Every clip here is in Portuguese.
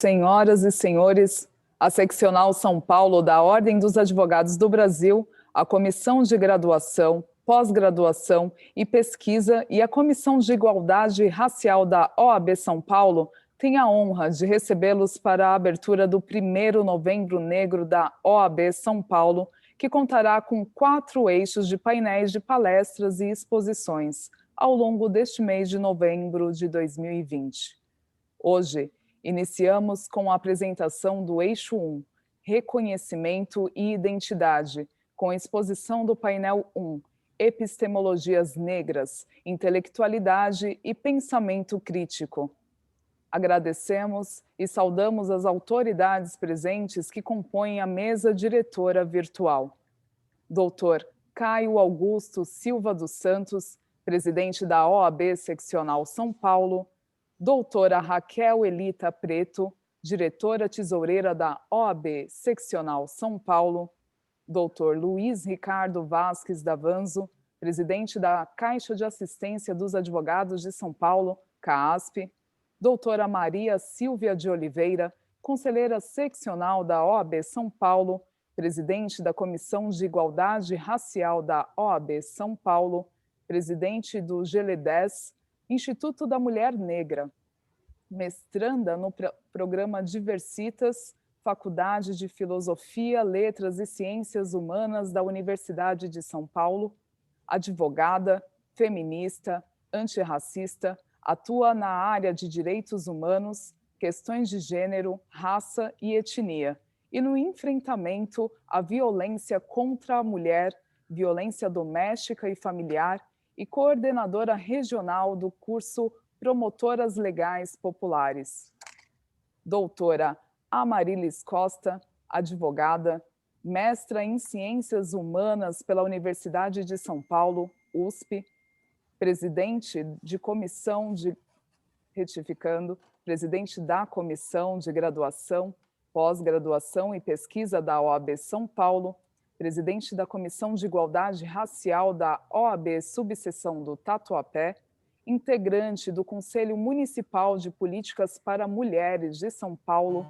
Senhoras e senhores, a Seccional São Paulo da Ordem dos Advogados do Brasil, a Comissão de Graduação, Pós-Graduação e Pesquisa e a Comissão de Igualdade Racial da OAB São Paulo têm a honra de recebê-los para a abertura do 1º Novembro Negro da OAB São Paulo, que contará com 4 eixos de painéis de palestras e exposições ao longo deste mês de novembro de 2020. Hoje, iniciamos com a apresentação do Eixo 1, Reconhecimento e Identidade, com a exposição do painel 1, Epistemologias Negras, Intelectualidade e Pensamento Crítico. Agradecemos e saudamos as autoridades presentes que compõem a mesa diretora virtual. Dr. Caio Augusto Silva dos Santos, presidente da OAB Seccional São Paulo, doutora Raquel Elita Preto, diretora tesoureira da OAB Seccional São Paulo, doutor Luiz Ricardo Vasques Davanzo, presidente da Caixa de Assistência dos Advogados de São Paulo, CAASP, doutora Maria Silvia de Oliveira, conselheira seccional da OAB São Paulo, presidente da Comissão de Igualdade Racial da OAB São Paulo, presidente do GLE10, Instituto da Mulher Negra, mestranda no programa Diversitas, Faculdade de Filosofia, Letras e Ciências Humanas da Universidade de São Paulo, advogada, feminista, antirracista, atua na área de direitos humanos, questões de gênero, raça e etnia, e no enfrentamento à violência contra a mulher, violência doméstica e familiar, e coordenadora regional do curso Promotoras Legais Populares. Doutora Amarilis Costa, advogada, mestra em Ciências Humanas pela Universidade de São Paulo, USP, presidente da Comissão de Graduação, Pós-Graduação e Pesquisa da OAB São Paulo, presidente da Comissão de Igualdade Racial da OAB Subseção do Tatuapé, integrante do Conselho Municipal de Políticas para Mulheres de São Paulo,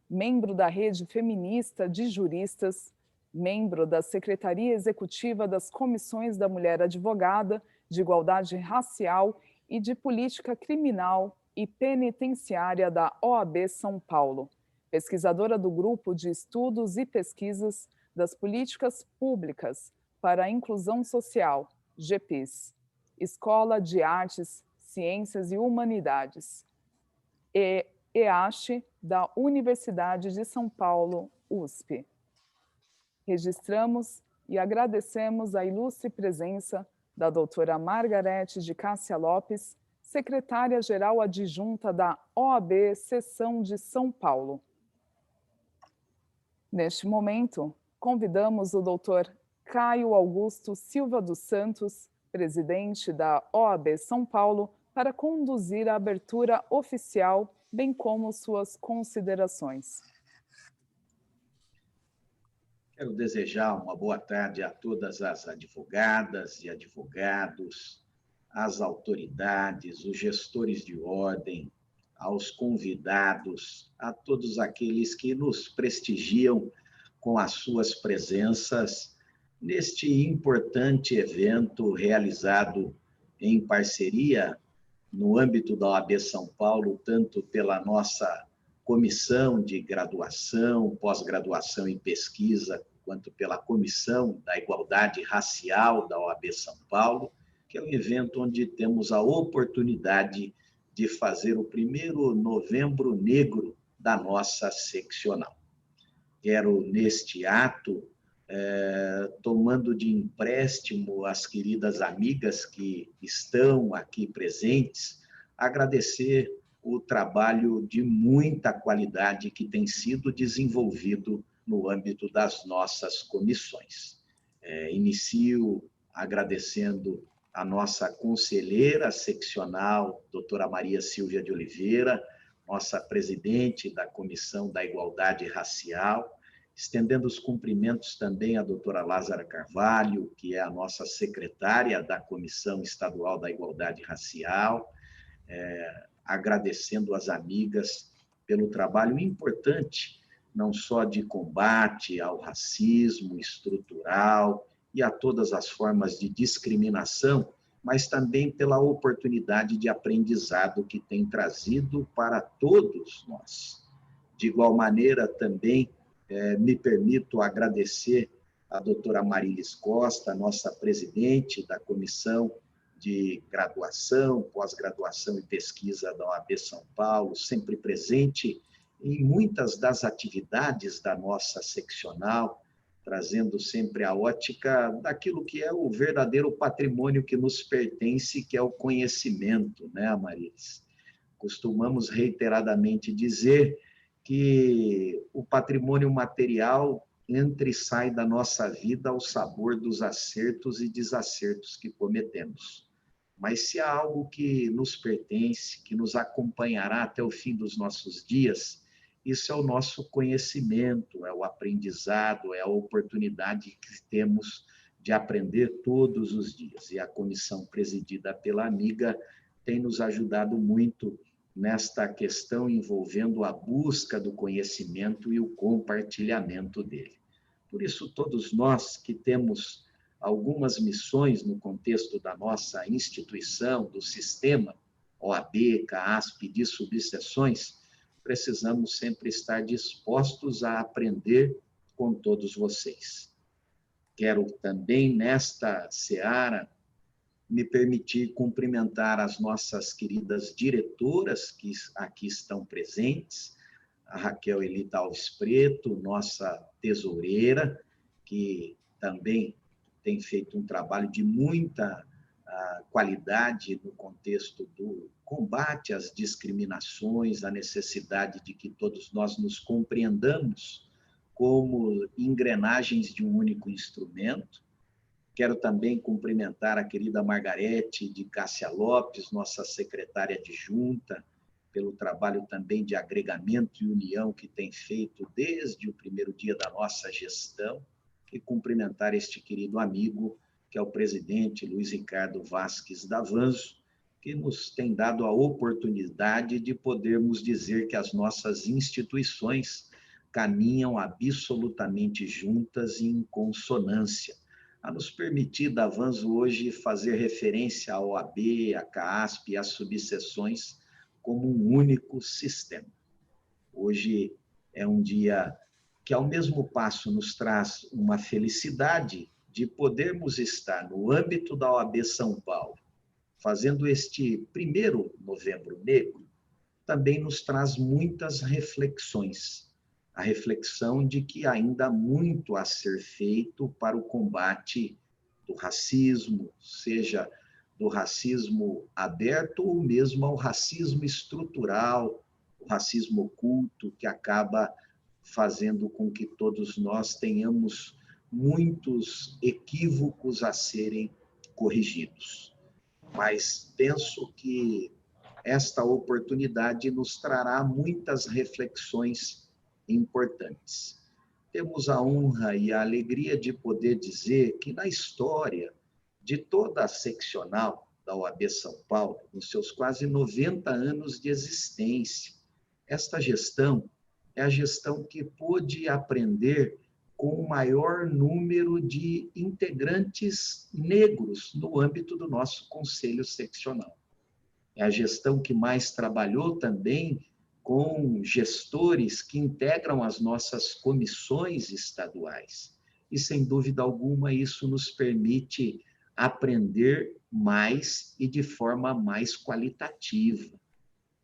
membro da Rede Feminista de Juristas, membro da Secretaria Executiva das Comissões da Mulher Advogada, de Igualdade Racial e de Política Criminal e Penitenciária da OAB São Paulo, pesquisadora do Grupo de Estudos e Pesquisas das Políticas Públicas para a Inclusão Social, GPIS, Escola de Artes, Ciências e Humanidades, e EASH da Universidade de São Paulo, USP. Registramos e agradecemos a ilustre presença da doutora Margarete de Cássia Lopes, secretária-geral adjunta da OAB Seção de São Paulo. Neste momento, convidamos o doutor Caio Augusto Silva dos Santos, presidente da OAB São Paulo, para conduzir a abertura oficial, bem como suas considerações. Quero desejar uma boa tarde a todas as advogadas e advogados, às autoridades, os gestores de ordem, aos convidados, a todos aqueles que nos prestigiam com as suas presenças neste importante evento realizado em parceria no âmbito da OAB São Paulo, tanto pela nossa Comissão de Graduação, Pós-Graduação e Pesquisa, quanto pela Comissão da Igualdade Racial da OAB São Paulo, que é um evento onde temos a oportunidade de fazer o 1º Novembro Negro da nossa seccional. Quero, neste ato, tomando de empréstimo as queridas amigas que estão aqui presentes, agradecer o trabalho de muita qualidade que tem sido desenvolvido no âmbito das nossas comissões. Inicio agradecendo a nossa conselheira seccional, doutora Maria Silvia de Oliveira, nossa presidente da Comissão da Igualdade Racial, estendendo os cumprimentos também à doutora Lázara Carvalho, que é a nossa secretária da Comissão Estadual da Igualdade Racial, agradecendo às amigas pelo trabalho importante, não só de combate ao racismo estrutural e a todas as formas de discriminação, mas também pela oportunidade de aprendizado que tem trazido para todos nós. De igual maneira, também me permito agradecer a doutora Marilis Costa, nossa presidente da Comissão de Graduação, Pós-Graduação e Pesquisa da OAB São Paulo, sempre presente em muitas das atividades da nossa seccional, trazendo sempre a ótica daquilo que é o verdadeiro patrimônio que nos pertence, que é o conhecimento, né, Marilis? Costumamos reiteradamente dizer que o patrimônio material entra e sai da nossa vida ao sabor dos acertos e desacertos que cometemos. Mas se há algo que nos pertence, que nos acompanhará até o fim dos nossos dias, isso é o nosso conhecimento, é o aprendizado, é a oportunidade que temos de aprender todos os dias. E a comissão presidida pela amiga tem nos ajudado muito nesta questão envolvendo a busca do conhecimento e o compartilhamento dele. Por isso, todos nós que temos algumas missões no contexto da nossa instituição, do sistema OAB, CAASP, de subseções, precisamos sempre estar dispostos a aprender com todos vocês. Quero também, nesta seara, me permitir cumprimentar as nossas queridas diretoras que aqui estão presentes, a Raquel Elita Alves Preto, nossa tesoureira, que também tem feito um trabalho de muita qualidade no contexto do combate às discriminações, a necessidade de que todos nós nos compreendamos como engrenagens de um único instrumento. Quero também cumprimentar a querida Margarete de Cássia Lopes, nossa secretária adjunta, pelo trabalho também de agregamento e união que tem feito desde o primeiro dia da nossa gestão, e cumprimentar este querido amigo, que é o presidente Luiz Ricardo Vasques Davanzo, que nos tem dado a oportunidade de podermos dizer que as nossas instituições caminham absolutamente juntas e em consonância, a nos permitir, Davanzo, hoje fazer referência à OAB, à CAASP e às subseções como um único sistema. Hoje é um dia que, ao mesmo passo, nos traz uma felicidade de podermos estar no âmbito da OAB São Paulo, fazendo este 1º Novembro Negro, também nos traz muitas reflexões. A reflexão de que ainda há muito a ser feito para o combate do racismo, seja do racismo aberto ou mesmo ao racismo estrutural, o racismo oculto, que acaba fazendo com que todos nós tenhamos muitos equívocos a serem corrigidos. Mas penso que esta oportunidade nos trará muitas reflexões importantes. Temos a honra e a alegria de poder dizer que na história de toda a seccional da OAB São Paulo, nos seus quase 90 anos de existência, esta gestão é a gestão que pôde aprender com o maior número de integrantes negros no âmbito do nosso conselho seccional. É a gestão que mais trabalhou também com gestores que integram as nossas comissões estaduais. E, sem dúvida alguma, isso nos permite aprender mais e de forma mais qualitativa.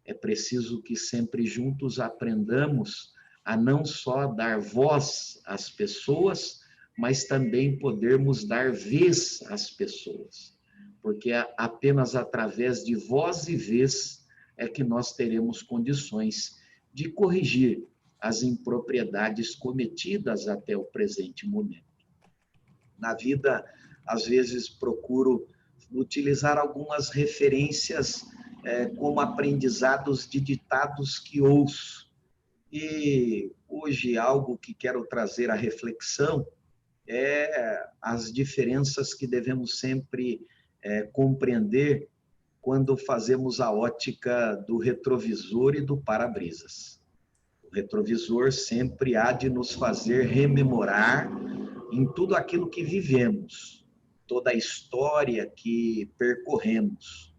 É preciso que sempre juntos aprendamos a não só dar voz às pessoas, mas também podermos dar vez às pessoas. Porque apenas através de voz e vez é que nós teremos condições de corrigir as impropriedades cometidas até o presente momento. Na vida, às vezes, procuro utilizar algumas referências como aprendizados de ditados que ouço. E hoje algo que quero trazer à reflexão é as diferenças que devemos sempre compreender quando fazemos a ótica do retrovisor e do para-brisas. O retrovisor sempre há de nos fazer rememorar em tudo aquilo que vivemos, toda a história que percorremos,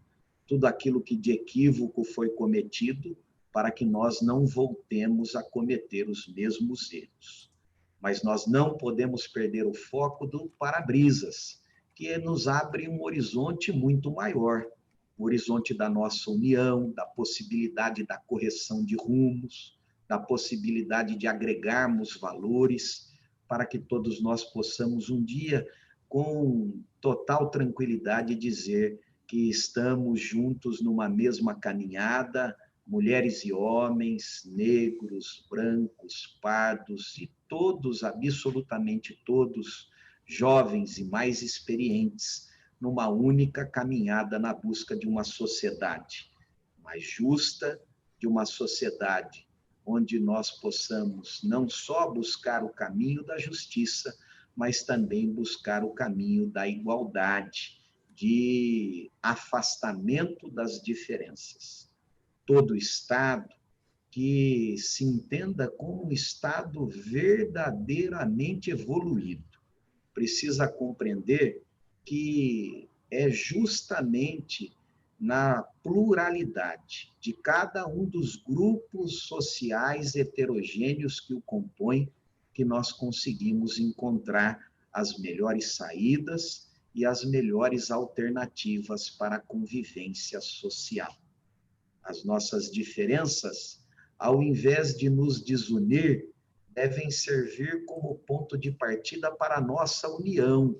tudo aquilo que de equívoco foi cometido, para que nós não voltemos a cometer os mesmos erros. Mas nós não podemos perder o foco do para-brisas, que nos abre um horizonte muito maior, o horizonte da nossa união, da possibilidade da correção de rumos, da possibilidade de agregarmos valores, para que todos nós possamos um dia, com total tranquilidade, dizer que estamos juntos numa mesma caminhada, mulheres e homens, negros, brancos, pardos e todos, absolutamente todos, jovens e mais experientes, numa única caminhada na busca de uma sociedade mais justa, de uma sociedade onde nós possamos não só buscar o caminho da justiça, mas também buscar o caminho da igualdade, de afastamento das diferenças. Todo Estado que se entenda como um Estado verdadeiramente evoluído precisa compreender que é justamente na pluralidade de cada um dos grupos sociais heterogêneos que o compõem que nós conseguimos encontrar as melhores saídas e as melhores alternativas para a convivência social. As nossas diferenças, ao invés de nos desunir, devem servir como ponto de partida para a nossa união,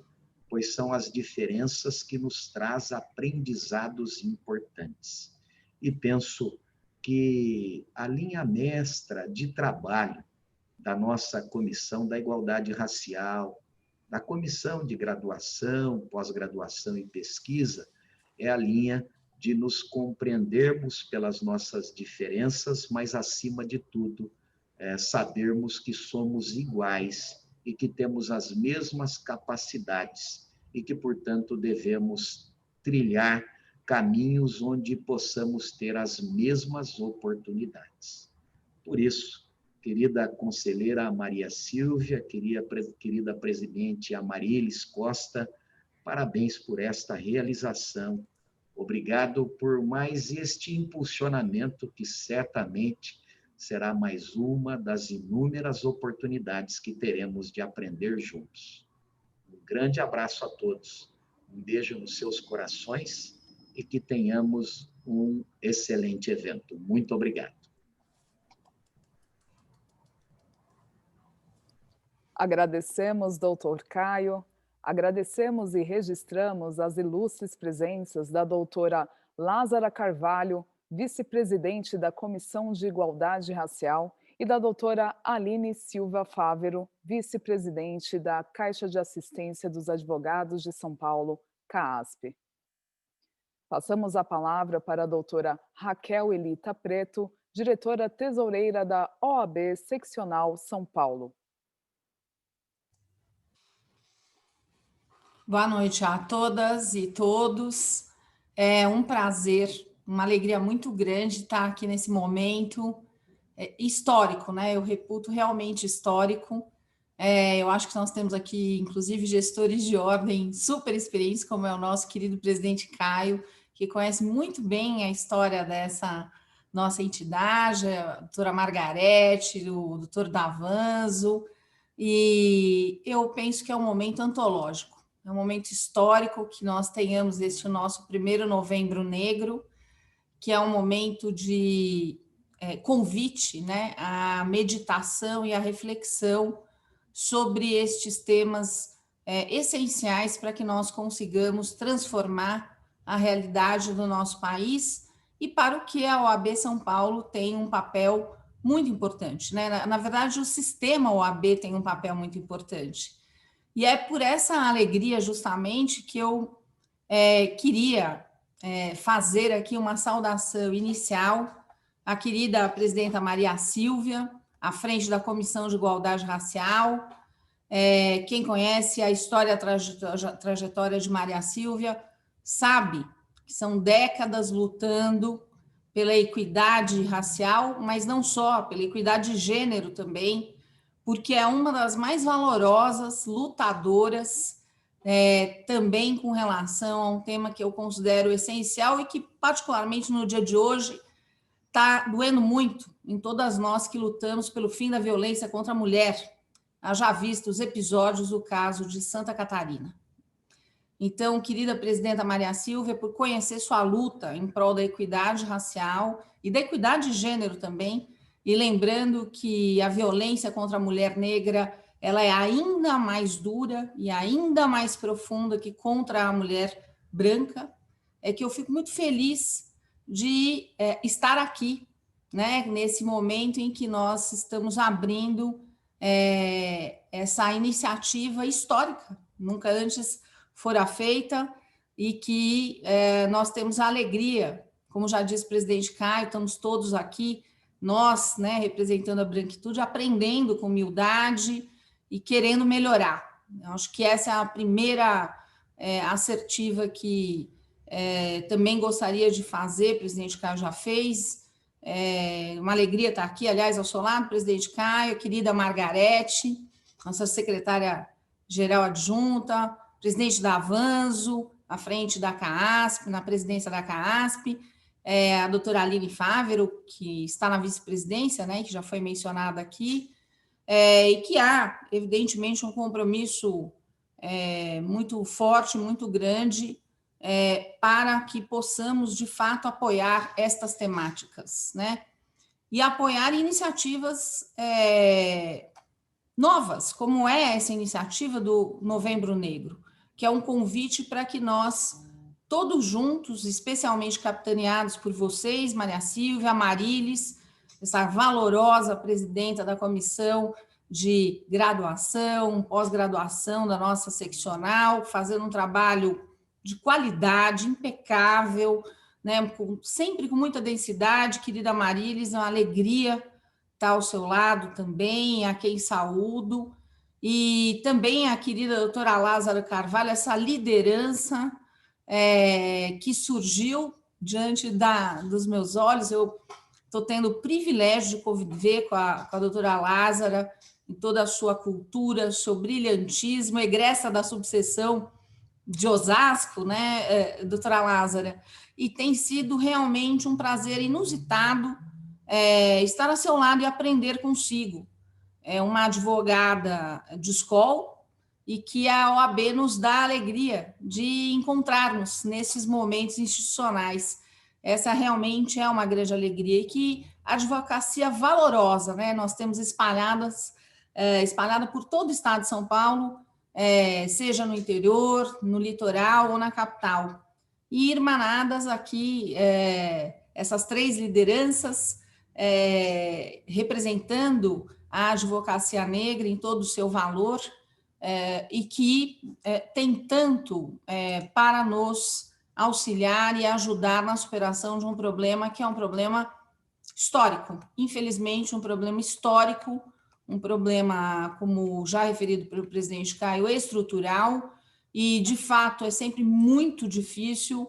pois são as diferenças que nos traz aprendizados importantes. E penso que a linha mestra de trabalho da nossa Comissão da Igualdade Racial, da Comissão de Graduação, Pós-Graduação e Pesquisa, é a linha de nos compreendermos pelas nossas diferenças, mas, acima de tudo, sabermos que somos iguais e que temos as mesmas capacidades e que, portanto, devemos trilhar caminhos onde possamos ter as mesmas oportunidades. Por isso, querida conselheira Maria Silvia, querida presidente Amarilis Costa, parabéns por esta realização. Obrigado por mais este impulsionamento que certamente será mais uma das inúmeras oportunidades que teremos de aprender juntos. Um grande abraço a todos, um beijo nos seus corações e que tenhamos um excelente evento. Muito obrigado. Agradecemos, doutor Caio, agradecemos e registramos as ilustres presenças da doutora Lázara Carvalho, vice-presidente da Comissão de Igualdade Racial, e da doutora Aline Silva Fávero, vice-presidente da Caixa de Assistência dos Advogados de São Paulo, CAASP. Passamos a palavra para a doutora Raquel Elita Preto, diretora tesoureira da OAB Seccional São Paulo. Boa noite a todas e todos. É um prazer, uma alegria muito grande estar aqui nesse momento histórico, né? Eu reputo realmente histórico. Eu acho que nós temos aqui, inclusive, gestores de ordem super experientes, como é o nosso querido presidente Caio, que conhece muito bem a história dessa nossa entidade, a doutora Margarete, o doutor Davanzo, e eu penso que é um momento antológico. É um momento histórico que nós tenhamos este nosso 1º Novembro Negro, que é um momento de convite, né, à meditação e à reflexão sobre estes temas essenciais para que nós consigamos transformar a realidade do nosso país e para o que a OAB São Paulo tem um papel muito importante, né? Na verdade, o sistema OAB tem um papel muito importante. E é por essa alegria, justamente, que eu queria fazer aqui uma saudação inicial à querida presidenta Maria Silvia, à frente da Comissão de Igualdade Racial. Quem conhece a história, a trajetória de Maria Silvia, sabe que são décadas lutando pela equidade racial, mas não só, pela equidade de gênero também, porque é uma das mais valorosas lutadoras, também com relação a um tema que eu considero essencial e que, particularmente no dia de hoje, está doendo muito em todas nós que lutamos pelo fim da violência contra a mulher. Já visto os episódios do caso de Santa Catarina. Então, querida presidenta Maria Sílvia, por conhecer sua luta em prol da equidade racial e da equidade de gênero também, e lembrando que a violência contra a mulher negra ela é ainda mais dura e ainda mais profunda que contra a mulher branca, é que eu fico muito feliz de estar aqui, né, nesse momento em que nós estamos abrindo essa iniciativa histórica, nunca antes fora feita, e que nós temos a alegria, como já disse o presidente Caio, estamos todos aqui, nós, né, representando a branquitude, aprendendo com humildade e querendo melhorar. Eu acho que essa é a primeira assertiva que também gostaria de fazer, o presidente Caio já fez. Uma alegria estar aqui, aliás, ao seu lado, presidente Caio, querida Margarete, nossa secretária-geral adjunta, presidente da Avanzo, à frente da CAASP, na presidência da CAASP, a doutora Aline Fávero, que está na vice-presidência, né, que já foi mencionada aqui, e que há, evidentemente, um compromisso muito forte, muito grande, para que possamos, de fato, apoiar estas temáticas, né? E apoiar iniciativas novas, como é essa iniciativa do Novembro Negro, que é um convite para que nós, todos juntos, especialmente capitaneados por vocês, Maria Sílvia, Marilis, essa valorosa presidenta da comissão de graduação, pós-graduação da nossa seccional, fazendo um trabalho de qualidade, impecável, né? Sempre com muita densidade, querida Marilis, é uma alegria estar ao seu lado também, a quem saúdo, e também a querida doutora Lázara Carvalho, essa liderança que surgiu diante dos meus olhos. Eu estou tendo o privilégio de conviver com a doutora Lázara, em toda a sua cultura, seu brilhantismo, egressa da subseção de Osasco, né, doutora Lázara, e tem sido realmente um prazer inusitado estar ao seu lado e aprender consigo. É uma advogada de escola e que a OAB nos dá a alegria de encontrarmos nesses momentos institucionais. Essa realmente é uma grande alegria e que a advocacia valorosa, né, nós temos espalhada por todo o estado de São Paulo, seja no interior, no litoral ou na capital. E irmanadas aqui, essas três lideranças, representando a advocacia negra em todo o seu valor, e que tem tanto para nos auxiliar e ajudar na superação de um problema que é um problema histórico, infelizmente um problema histórico, um problema, como já referido pelo presidente Caio, estrutural, e, de fato, é sempre muito difícil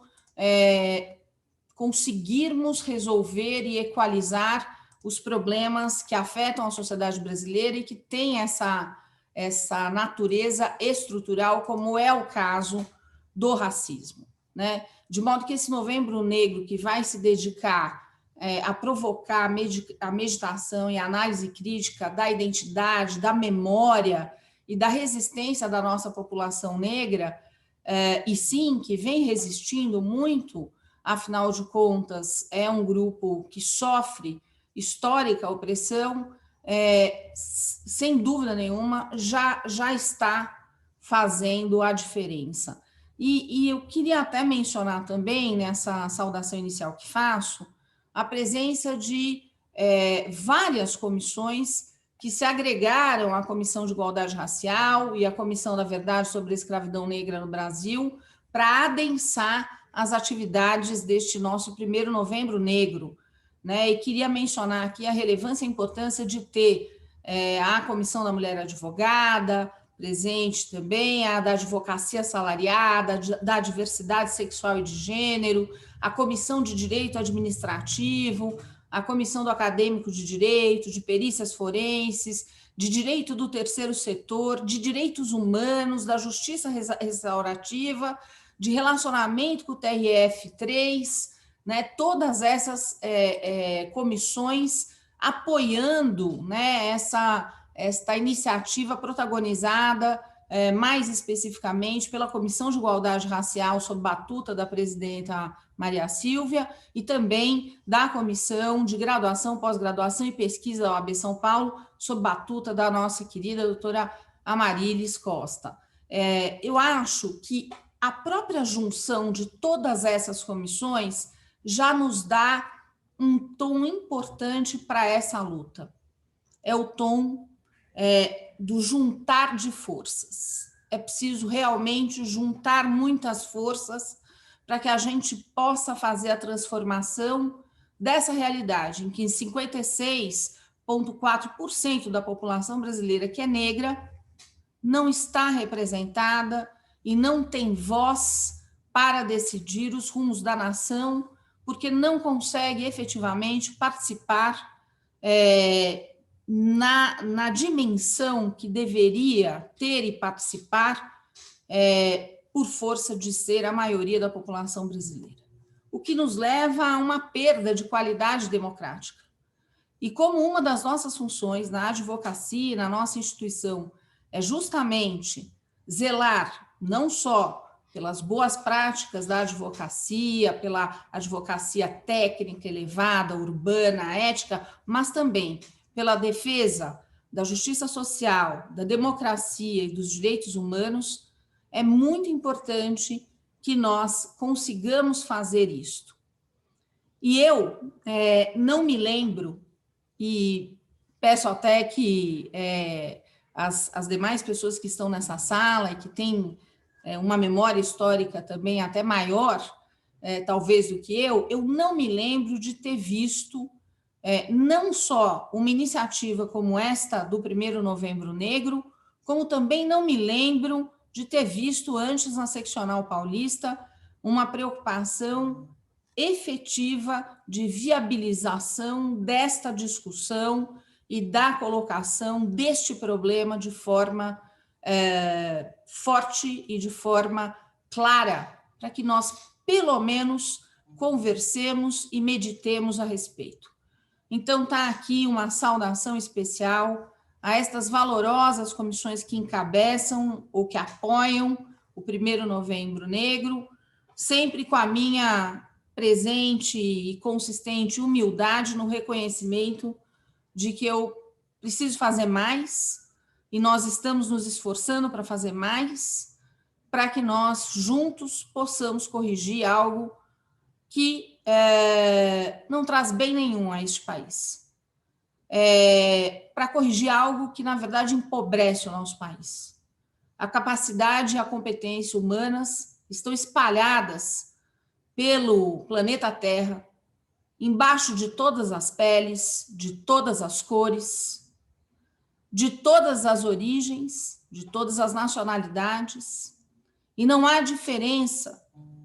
conseguirmos resolver e equalizar os problemas que afetam a sociedade brasileira e que tem essa natureza estrutural, como é o caso do racismo, né? De modo que esse Novembro Negro, que vai se dedicar a provocar a meditação e a análise crítica da identidade, da memória e da resistência da nossa população negra, e sim, que vem resistindo muito, afinal de contas, é um grupo que sofre histórica opressão, sem dúvida nenhuma, já está fazendo a diferença. E eu queria até mencionar também, nessa saudação inicial que faço, a presença de várias comissões que se agregaram à Comissão de Igualdade Racial e à Comissão da Verdade sobre a Escravidão Negra no Brasil para adensar as atividades deste nosso primeiro Novembro Negro, né? E queria mencionar aqui a relevância e a importância de ter a Comissão da Mulher Advogada presente também, a da Advocacia Assalariada, da Diversidade Sexual e de Gênero, a Comissão de Direito Administrativo, a Comissão do Acadêmico de Direito, de Perícias Forenses, de Direito do Terceiro Setor, de Direitos Humanos, da Justiça Restaurativa, de Relacionamento com o TRF3, né, todas essas comissões apoiando, né, esta iniciativa protagonizada, mais especificamente pela Comissão de Igualdade Racial, sob batuta da presidenta Maria Silvia, e também da Comissão de Graduação, Pós-Graduação e Pesquisa da OAB São Paulo, sob batuta da nossa querida doutora Amarilis Costa. Eu acho que a própria junção de todas essas comissões já nos dá um tom importante para essa luta. É o tom do juntar de forças. É preciso realmente juntar muitas forças para que a gente possa fazer a transformação dessa realidade, em que 56,4% da população brasileira que é negra não está representada e não tem voz para decidir os rumos da nação, porque não consegue efetivamente participar na dimensão que deveria ter e participar por força de ser a maioria da população brasileira. O que nos leva a uma perda de qualidade democrática. E como uma das nossas funções na advocacia, na nossa instituição, é justamente zelar não só pelas boas práticas da advocacia, pela advocacia técnica elevada, urbana, ética, mas também pela defesa da justiça social, da democracia e dos direitos humanos, é muito importante que nós consigamos fazer isto. E eu não me lembro, e peço até que as demais pessoas que estão nessa sala e que têm uma memória histórica também até maior, talvez, do que eu não me lembro de ter visto não só uma iniciativa como esta do 1º Novembro Negro, como também não me lembro de ter visto antes na Seccional Paulista uma preocupação efetiva de viabilização desta discussão e da colocação deste problema de forma forte e de forma clara, para que nós, pelo menos, conversemos e meditemos a respeito. Então, está aqui uma saudação especial a estas valorosas comissões que encabeçam ou que apoiam o 1º Novembro Negro, sempre com a minha presente e consistente humildade no reconhecimento de que eu preciso fazer mais e nós estamos nos esforçando para fazer mais, para que nós juntos possamos corrigir algo que não traz bem nenhum a este país. Para corrigir algo que, na verdade, empobrece o nosso país. A capacidade e a competência humanas estão espalhadas pelo planeta Terra, embaixo de todas as peles, de todas as cores, de todas as origens, de todas as nacionalidades, e não há diferença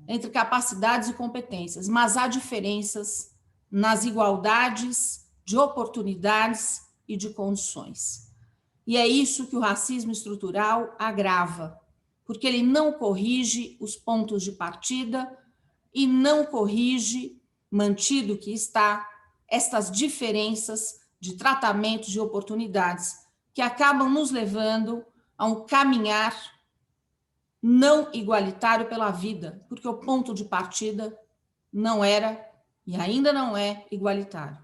entre capacidades e competências, mas há diferenças nas igualdades de oportunidades e de condições. E é isso que o racismo estrutural agrava, porque ele não corrige os pontos de partida e não corrige, mantido que está, estas diferenças de tratamento de oportunidades que acabam nos levando a um caminhar não igualitário pela vida, porque o ponto de partida não era e ainda não é igualitário.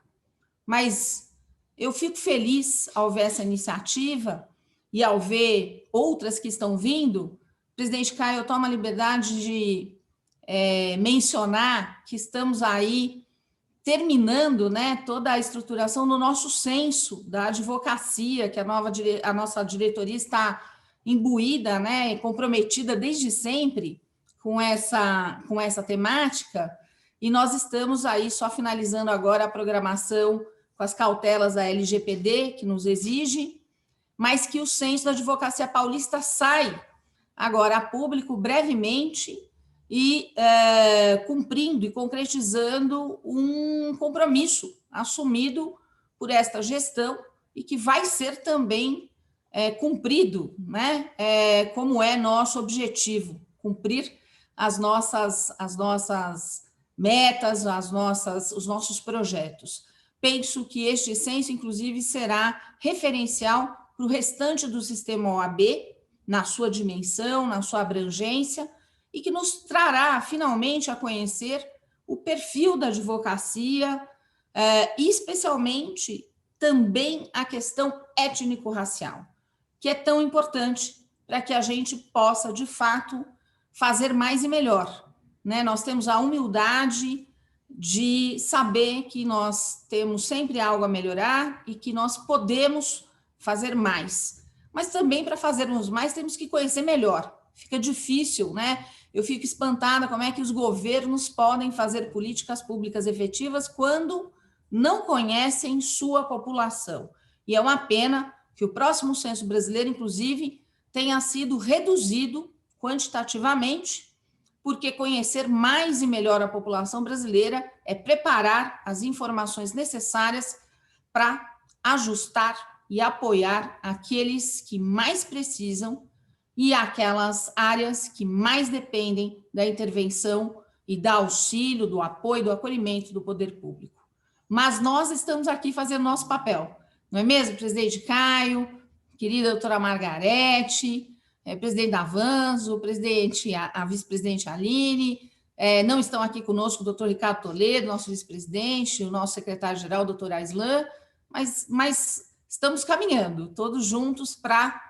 Mas eu fico feliz ao ver essa iniciativa e ao ver outras que estão vindo. Presidente Caio, eu tomo a liberdade de mencionar que estamos aí terminando, né, toda a estruturação do nosso censo da advocacia, que a nossa diretoria está imbuída, né, comprometida desde sempre com essa temática, e nós estamos aí só finalizando agora a programação com as cautelas da LGPD, que nos exige, mas que o censo da advocacia paulista sai agora a público brevemente, e cumprindo e concretizando um compromisso assumido por esta gestão e que vai ser também cumprido, né? Como é nosso objetivo, cumprir as nossas metas, os nossos projetos. Penso que este censo, inclusive, será referencial para o restante do sistema OAB, na sua dimensão, na sua abrangência, e que nos trará, finalmente, a conhecer o perfil da advocacia, e, especialmente, também a questão étnico-racial, que é tão importante para que a gente possa, de fato, fazer mais e melhor, né? Nós temos a humildade de saber que nós temos sempre algo a melhorar e que nós podemos fazer mais. Mas também, para fazermos mais, temos que conhecer melhor. Fica difícil, né? Eu fico espantada como é que os governos podem fazer políticas públicas efetivas quando não conhecem sua população. E é uma pena que o próximo censo brasileiro, inclusive, tenha sido reduzido quantitativamente, porque conhecer mais e melhor a população brasileira é preparar as informações necessárias para ajustar e apoiar aqueles que mais precisam e aquelas áreas que mais dependem da intervenção e do auxílio, do apoio, do acolhimento do poder público. Mas nós estamos aqui fazendo nosso papel, não é mesmo, presidente Caio, querida doutora Margarete, presidente da Avanzo, a vice-presidente Aline, não estão aqui conosco o doutor Ricardo Toledo, nosso vice-presidente, o nosso secretário-geral, o doutor Aislan, mas estamos caminhando todos juntos para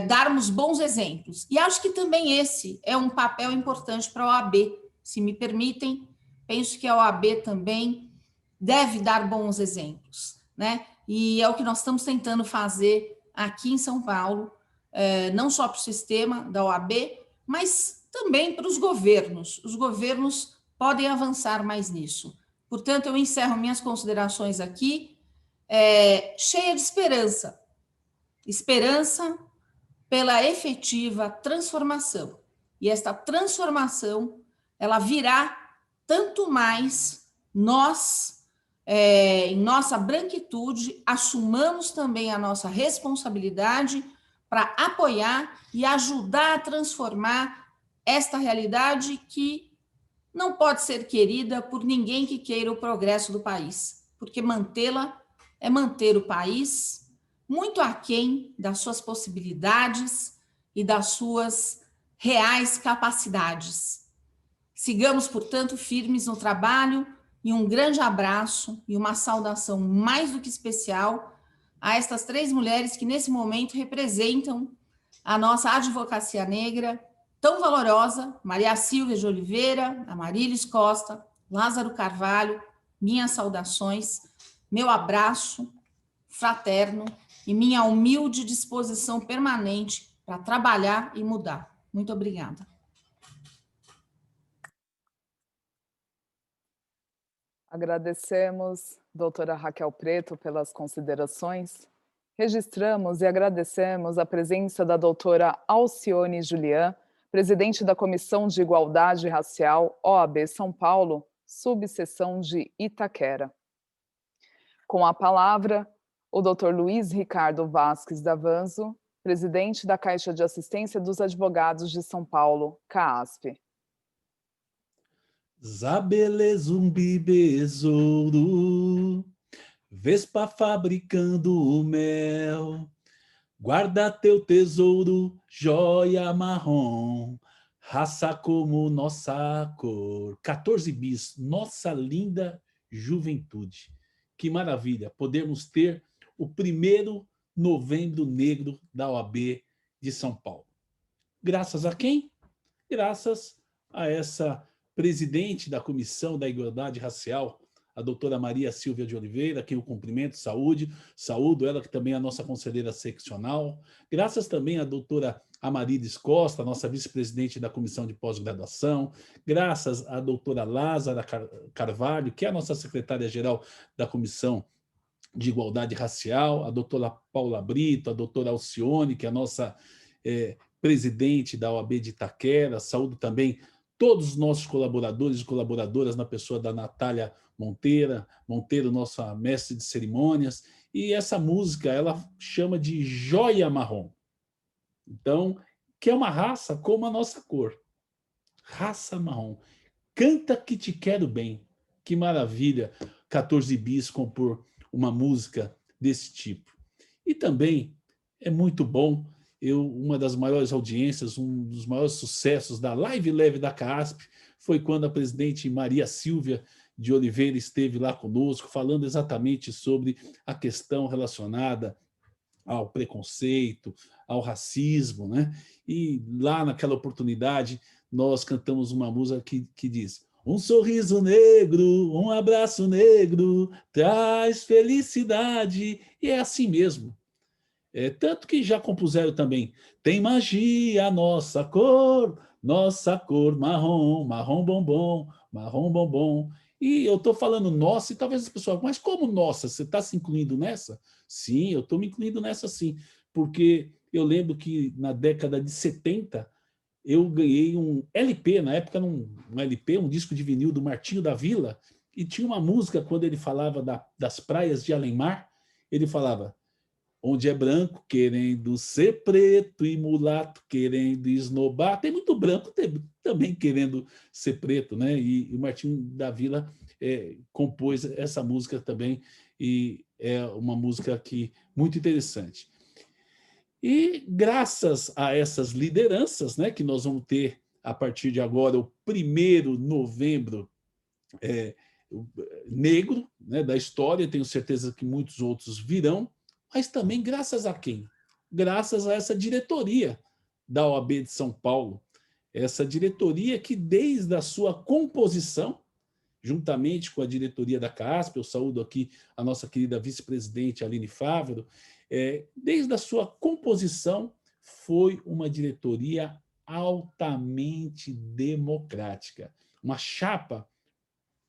darmos bons exemplos. E acho que também esse é um papel importante para a OAB, se me permitem, penso que a OAB também deve dar bons exemplos, né? E é o que nós estamos tentando fazer aqui em São Paulo, não só para o sistema da OAB, mas também para os governos. Os governos podem avançar mais nisso. Portanto, eu encerro minhas considerações aqui, cheia de esperança. Esperança pela efetiva transformação. E esta transformação, ela virá tanto mais nós, em nossa branquitude, assumamos também a nossa responsabilidade para apoiar e ajudar a transformar esta realidade que não pode ser querida por ninguém que queira o progresso do país, porque mantê-la é manter o país muito aquém das suas possibilidades e das suas reais capacidades. Sigamos, portanto, firmes no trabalho, e um grande abraço e uma saudação mais do que especial a estas 3 mulheres que, nesse momento, representam a nossa advocacia negra tão valorosa, Maria Silvia de Oliveira, Amarilis Costa, Lázaro Carvalho, minhas saudações, meu abraço fraterno e minha humilde disposição permanente para trabalhar e mudar. Muito obrigada. Agradecemos, doutora Raquel Preto, pelas considerações. Registramos e agradecemos a presença da doutora Alcione Julian, presidente da Comissão de Igualdade Racial, OAB São Paulo, subseção de Itaquera. Com a palavra, o doutor Luiz Ricardo Vasques da Avanzo, presidente da Caixa de Assistência dos Advogados de São Paulo, CAASP. Zabelê zumbi besouro, vespa fabricando o mel, guarda teu tesouro, joia marrom, raça como nossa cor. 14 bis, nossa linda juventude. Que maravilha podermos ter o primeiro Novembro Negro da OAB de São Paulo. Graças a quem? Graças a essa presidente da Comissão da Igualdade Racial, a doutora Maria Silvia de Oliveira, que eu cumprimento, saúdo ela que também é a nossa conselheira seccional. Graças também à doutora Amarilis Costa, nossa vice-presidente da Comissão de Pós-Graduação. Graças à doutora Lázara Carvalho, que é a nossa secretária-geral da Comissão de Igualdade Racial, a doutora Paula Brito, a doutora Alcione, que é a nossa presidente da OAB de Itaquera. Saúdo também todos os nossos colaboradores e colaboradoras, na pessoa da Natália Monteiro, nossa mestre de cerimônias, e essa música ela chama de Joia Marrom. Então, que é uma raça como a nossa cor. Raça marrom. Canta que te quero bem. Que maravilha, 14 bis compor uma música desse tipo. E também é muito bom, uma das maiores audiências, um dos maiores sucessos da Live Leve da CASP foi quando a presidente Maria Silvia de Oliveira esteve lá conosco, falando exatamente sobre a questão relacionada ao preconceito, ao racismo, né? E lá naquela oportunidade nós cantamos uma música que diz: um sorriso negro, um abraço negro, traz felicidade. E é assim mesmo. Tanto que já compuseram também: tem magia a nossa cor marrom, marrom bombom. E eu estou falando nossa, e talvez as pessoas, mas como nossa? Você está se incluindo nessa? Sim, eu estou me incluindo nessa sim, porque eu lembro que na década de 70 eu ganhei um LP, na época um LP, um disco de vinil do Martinho da Vila, e tinha uma música quando ele falava das praias de Além-Mar, ele falava: onde é branco querendo ser preto e mulato querendo esnobar. Tem muito branco também querendo ser preto, né? E o Martinho da Vila compôs essa música também, e é uma música muito interessante. E graças a essas lideranças, né, que nós vamos ter a partir de agora, o 1º de novembro, negro, né, da história, tenho certeza que muitos outros virão, mas também graças a quem? Graças a essa diretoria da OAB de São Paulo, essa diretoria que desde a sua composição, juntamente com a diretoria da CASP, eu saúdo aqui a nossa querida vice-presidente Aline Fávero, desde a sua composição foi uma diretoria altamente democrática, uma chapa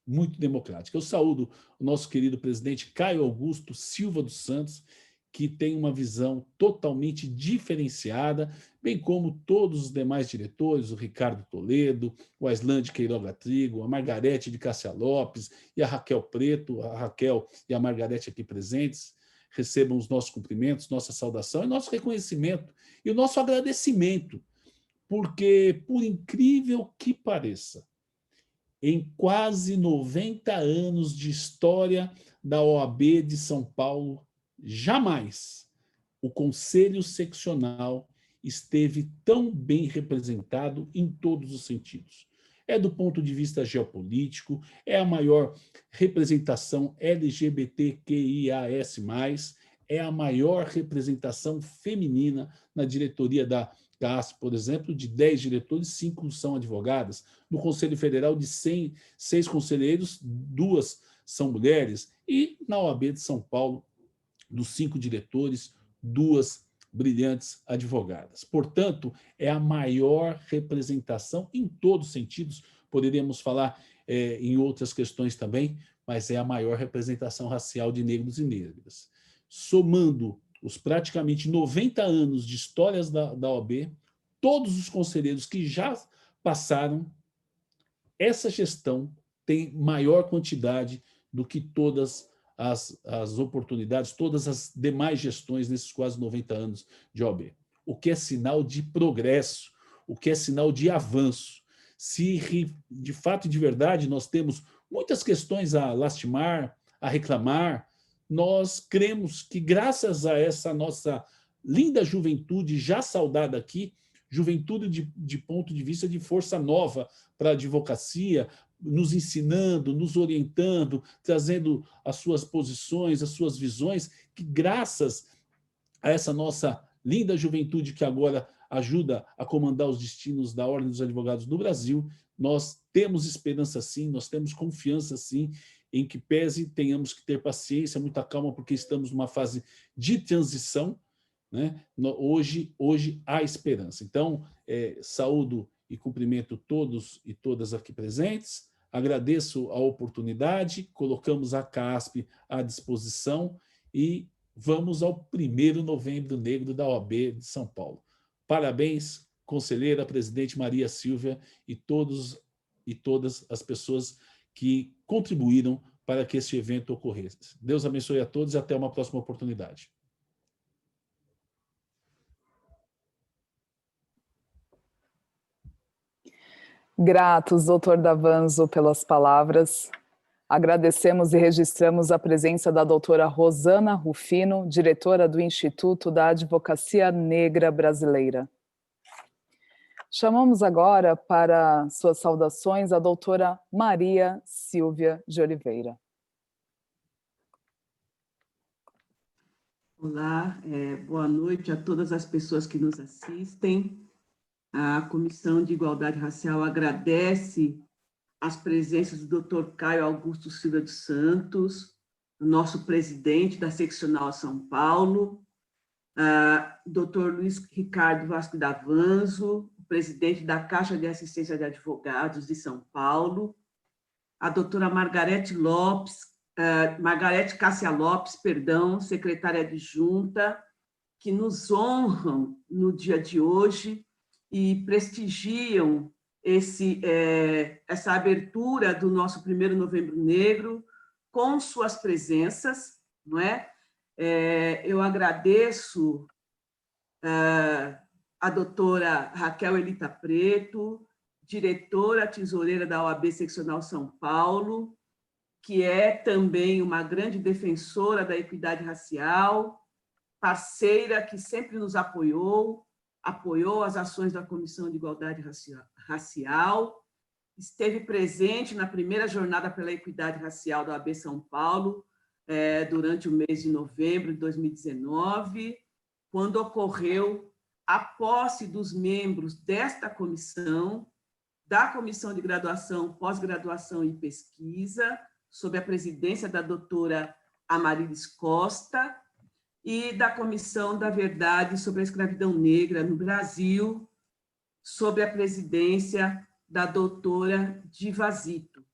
muito democrática. Eu saúdo o nosso querido presidente Caio Augusto Silva dos Santos, que tem uma visão totalmente diferenciada, bem como todos os demais diretores, o Ricardo Toledo, o Aslande Queiroga Trigo, a Margarete de Cássia Lopes e a Raquel Preto, a Raquel e a Margarete aqui presentes. Recebam os nossos cumprimentos, nossa saudação e nosso reconhecimento e o nosso agradecimento, porque, por incrível que pareça, em quase 90 anos de história da OAB de São Paulo, jamais o Conselho Seccional esteve tão bem representado em todos os sentidos. Do ponto de vista geopolítico, a maior representação LGBTQIAS+, a maior representação feminina na diretoria da CASP, por exemplo, de 10 diretores, 5 são advogadas. No Conselho Federal, de 6 conselheiros, 2 são mulheres. E na OAB de São Paulo, dos 5 diretores, 2 brilhantes advogadas. Portanto, é a maior representação em todos os sentidos. Poderíamos falar em outras questões também, mas é a maior representação racial de negros e negras. Somando os praticamente 90 anos de histórias da OAB, todos os conselheiros que já passaram, essa gestão tem maior quantidade do que todas as oportunidades, todas as demais gestões nesses quase 90 anos de OAB. O que é sinal de progresso, o que é sinal de avanço. Se de fato e de verdade nós temos muitas questões a lastimar, a reclamar, nós cremos que graças a essa nossa linda juventude já saudada aqui, juventude de ponto de vista de força nova para a advocacia, nos ensinando, nos orientando, trazendo as suas posições, as suas visões, que graças a essa nossa linda juventude que agora ajuda a comandar os destinos da Ordem dos Advogados do Brasil, nós temos esperança sim, nós temos confiança sim, em que pese tenhamos que ter paciência, muita calma, porque estamos numa fase de transição, né? Hoje há esperança. Então, saúdo e cumprimento todos e todas aqui presentes, agradeço a oportunidade, colocamos a CASP à disposição e vamos ao 1º Novembro Negro da OAB de São Paulo. Parabéns, conselheira, presidente Maria Silvia e todas as pessoas que contribuíram para que este evento ocorresse. Deus abençoe a todos e até uma próxima oportunidade. Gratos, doutor Davanzo, pelas palavras. Agradecemos e registramos a presença da doutora Rosana Rufino, diretora do Instituto da Advocacia Negra Brasileira. Chamamos agora para suas saudações a doutora Maria Silvia de Oliveira. Olá, boa noite a todas as pessoas que nos assistem. A Comissão de Igualdade Racial agradece as presenças do Dr. Caio Augusto Silva dos Santos, nosso presidente da Seccional São Paulo, Dr. Luiz Ricardo Vasco Davanzo, presidente da Caixa de Assistência de Advogados de São Paulo, a doutora Margarete Cássia Lopes, secretária adjunta, que nos honram no dia de hoje e prestigiam essa abertura do nosso 1º Novembro Negro com suas presenças, não é? Eu agradeço a doutora Raquel Elita Preto, diretora tesoureira da OAB Seccional São Paulo, que é também uma grande defensora da equidade racial, parceira que sempre nos apoiou as ações da Comissão de Igualdade Racial, esteve presente na primeira jornada pela equidade racial da OAB São Paulo, durante o mês de novembro de 2019, quando ocorreu a posse dos membros desta comissão, da Comissão de Graduação, Pós-Graduação e Pesquisa, sob a presidência da doutora Amarilis Costa, e da Comissão da Verdade sobre a Escravidão Negra no Brasil, sob a presidência da doutora Diva Zito.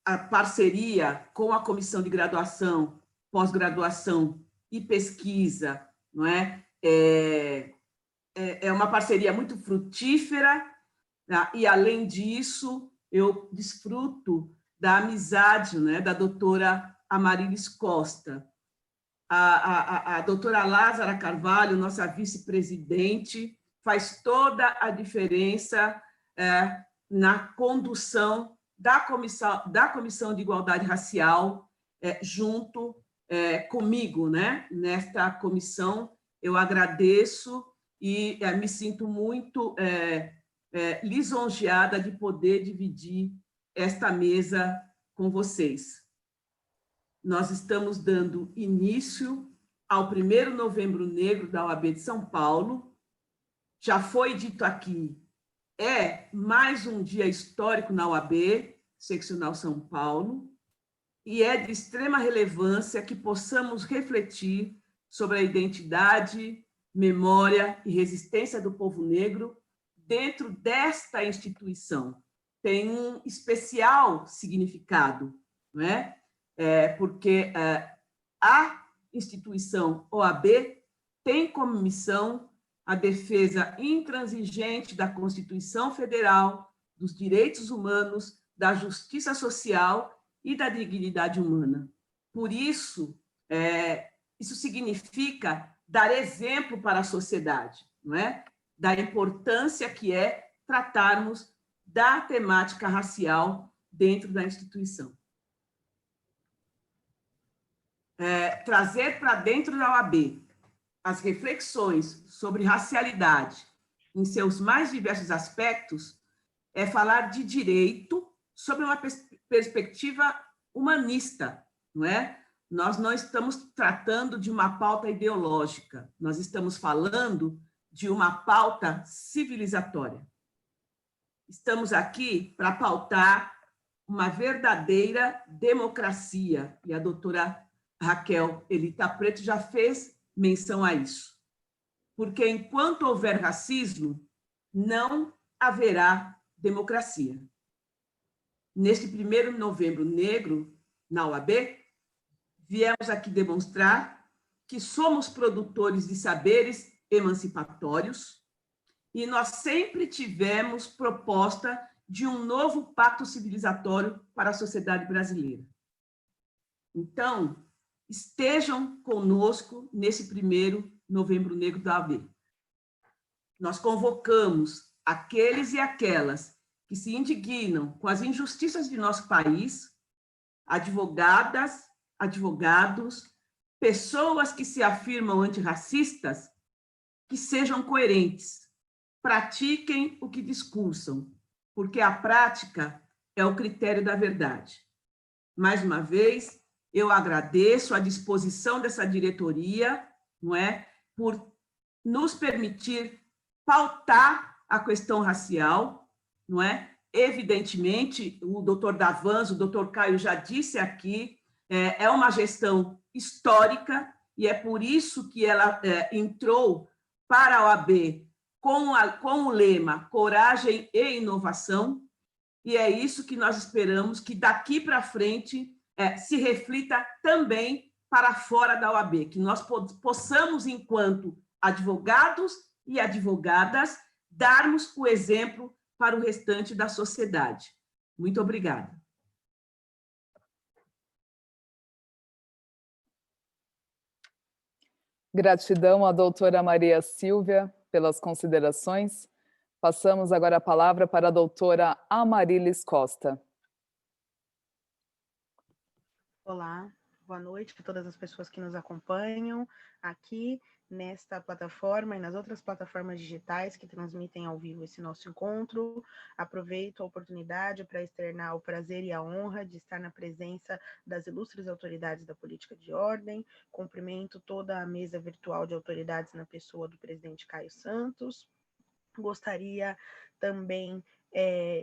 A parceria com a Comissão de Graduação, Pós-Graduação e Pesquisa, não é? É uma parceria muito frutífera, tá? E, além disso, eu desfruto da amizade, né, da doutora Amarilis Costa. A doutora Lázara Carvalho, nossa vice-presidente, faz toda a diferença na condução da Comissão de Igualdade Racial junto comigo, né? Nesta comissão. Eu agradeço e me sinto muito lisonjeada de poder dividir esta mesa com vocês. Nós estamos dando início ao 1º Novembro Negro da OAB de São Paulo. Já foi dito aqui, é mais um dia histórico na OAB Seccional São Paulo, e é de extrema relevância que possamos refletir sobre a identidade, memória e resistência do povo negro dentro desta instituição. Tem um especial significado, não é? Porque a instituição OAB tem como missão a defesa intransigente da Constituição Federal, dos direitos humanos, da justiça social e da dignidade humana. Por isso, isso significa dar exemplo para a sociedade, não é? Da importância que é tratarmos da temática racial dentro da instituição. Trazer para dentro da OAB as reflexões sobre racialidade em seus mais diversos aspectos é falar de direito sob uma perspectiva humanista, não é? Nós não estamos tratando de uma pauta ideológica, nós estamos falando de uma pauta civilizatória. Estamos aqui para pautar uma verdadeira democracia, e a doutora Raquel Elita Preto já fez menção a isso. Porque enquanto houver racismo, não haverá democracia. Neste 1º Novembro Negro, na OAB, viemos aqui demonstrar que somos produtores de saberes emancipatórios, e nós sempre tivemos proposta de um novo pacto civilizatório para a sociedade brasileira. Então, estejam conosco nesse primeiro Novembro Negro da OAB. Nós convocamos aqueles e aquelas que se indignam com as injustiças de nosso país, advogadas, advogados, pessoas que se afirmam antirracistas, que sejam coerentes, pratiquem o que discursam, porque a prática é o critério da verdade. Mais uma vez, eu agradeço a disposição dessa diretoria, não é, por nos permitir pautar a questão racial, não é? Evidentemente, o doutor Davans, o doutor Caio já disse aqui, é uma gestão histórica, e é por isso que ela entrou para a OAB com o lema Coragem e Inovação, e é isso que nós esperamos que daqui para frente se reflita também para fora da OAB, que nós possamos, enquanto advogados e advogadas, darmos o exemplo para o restante da sociedade. Muito obrigada. Gratidão à doutora Maria Silvia pelas considerações. Passamos agora a palavra para a doutora Amarilis Costa. Olá, boa noite a todas as pessoas que nos acompanham aqui nesta plataforma e nas outras plataformas digitais que transmitem ao vivo esse nosso encontro. Aproveito a oportunidade para externar o prazer e a honra de estar na presença das ilustres autoridades da política de ordem. Cumprimento toda a mesa virtual de autoridades na pessoa do presidente Caio Santos. Gostaria também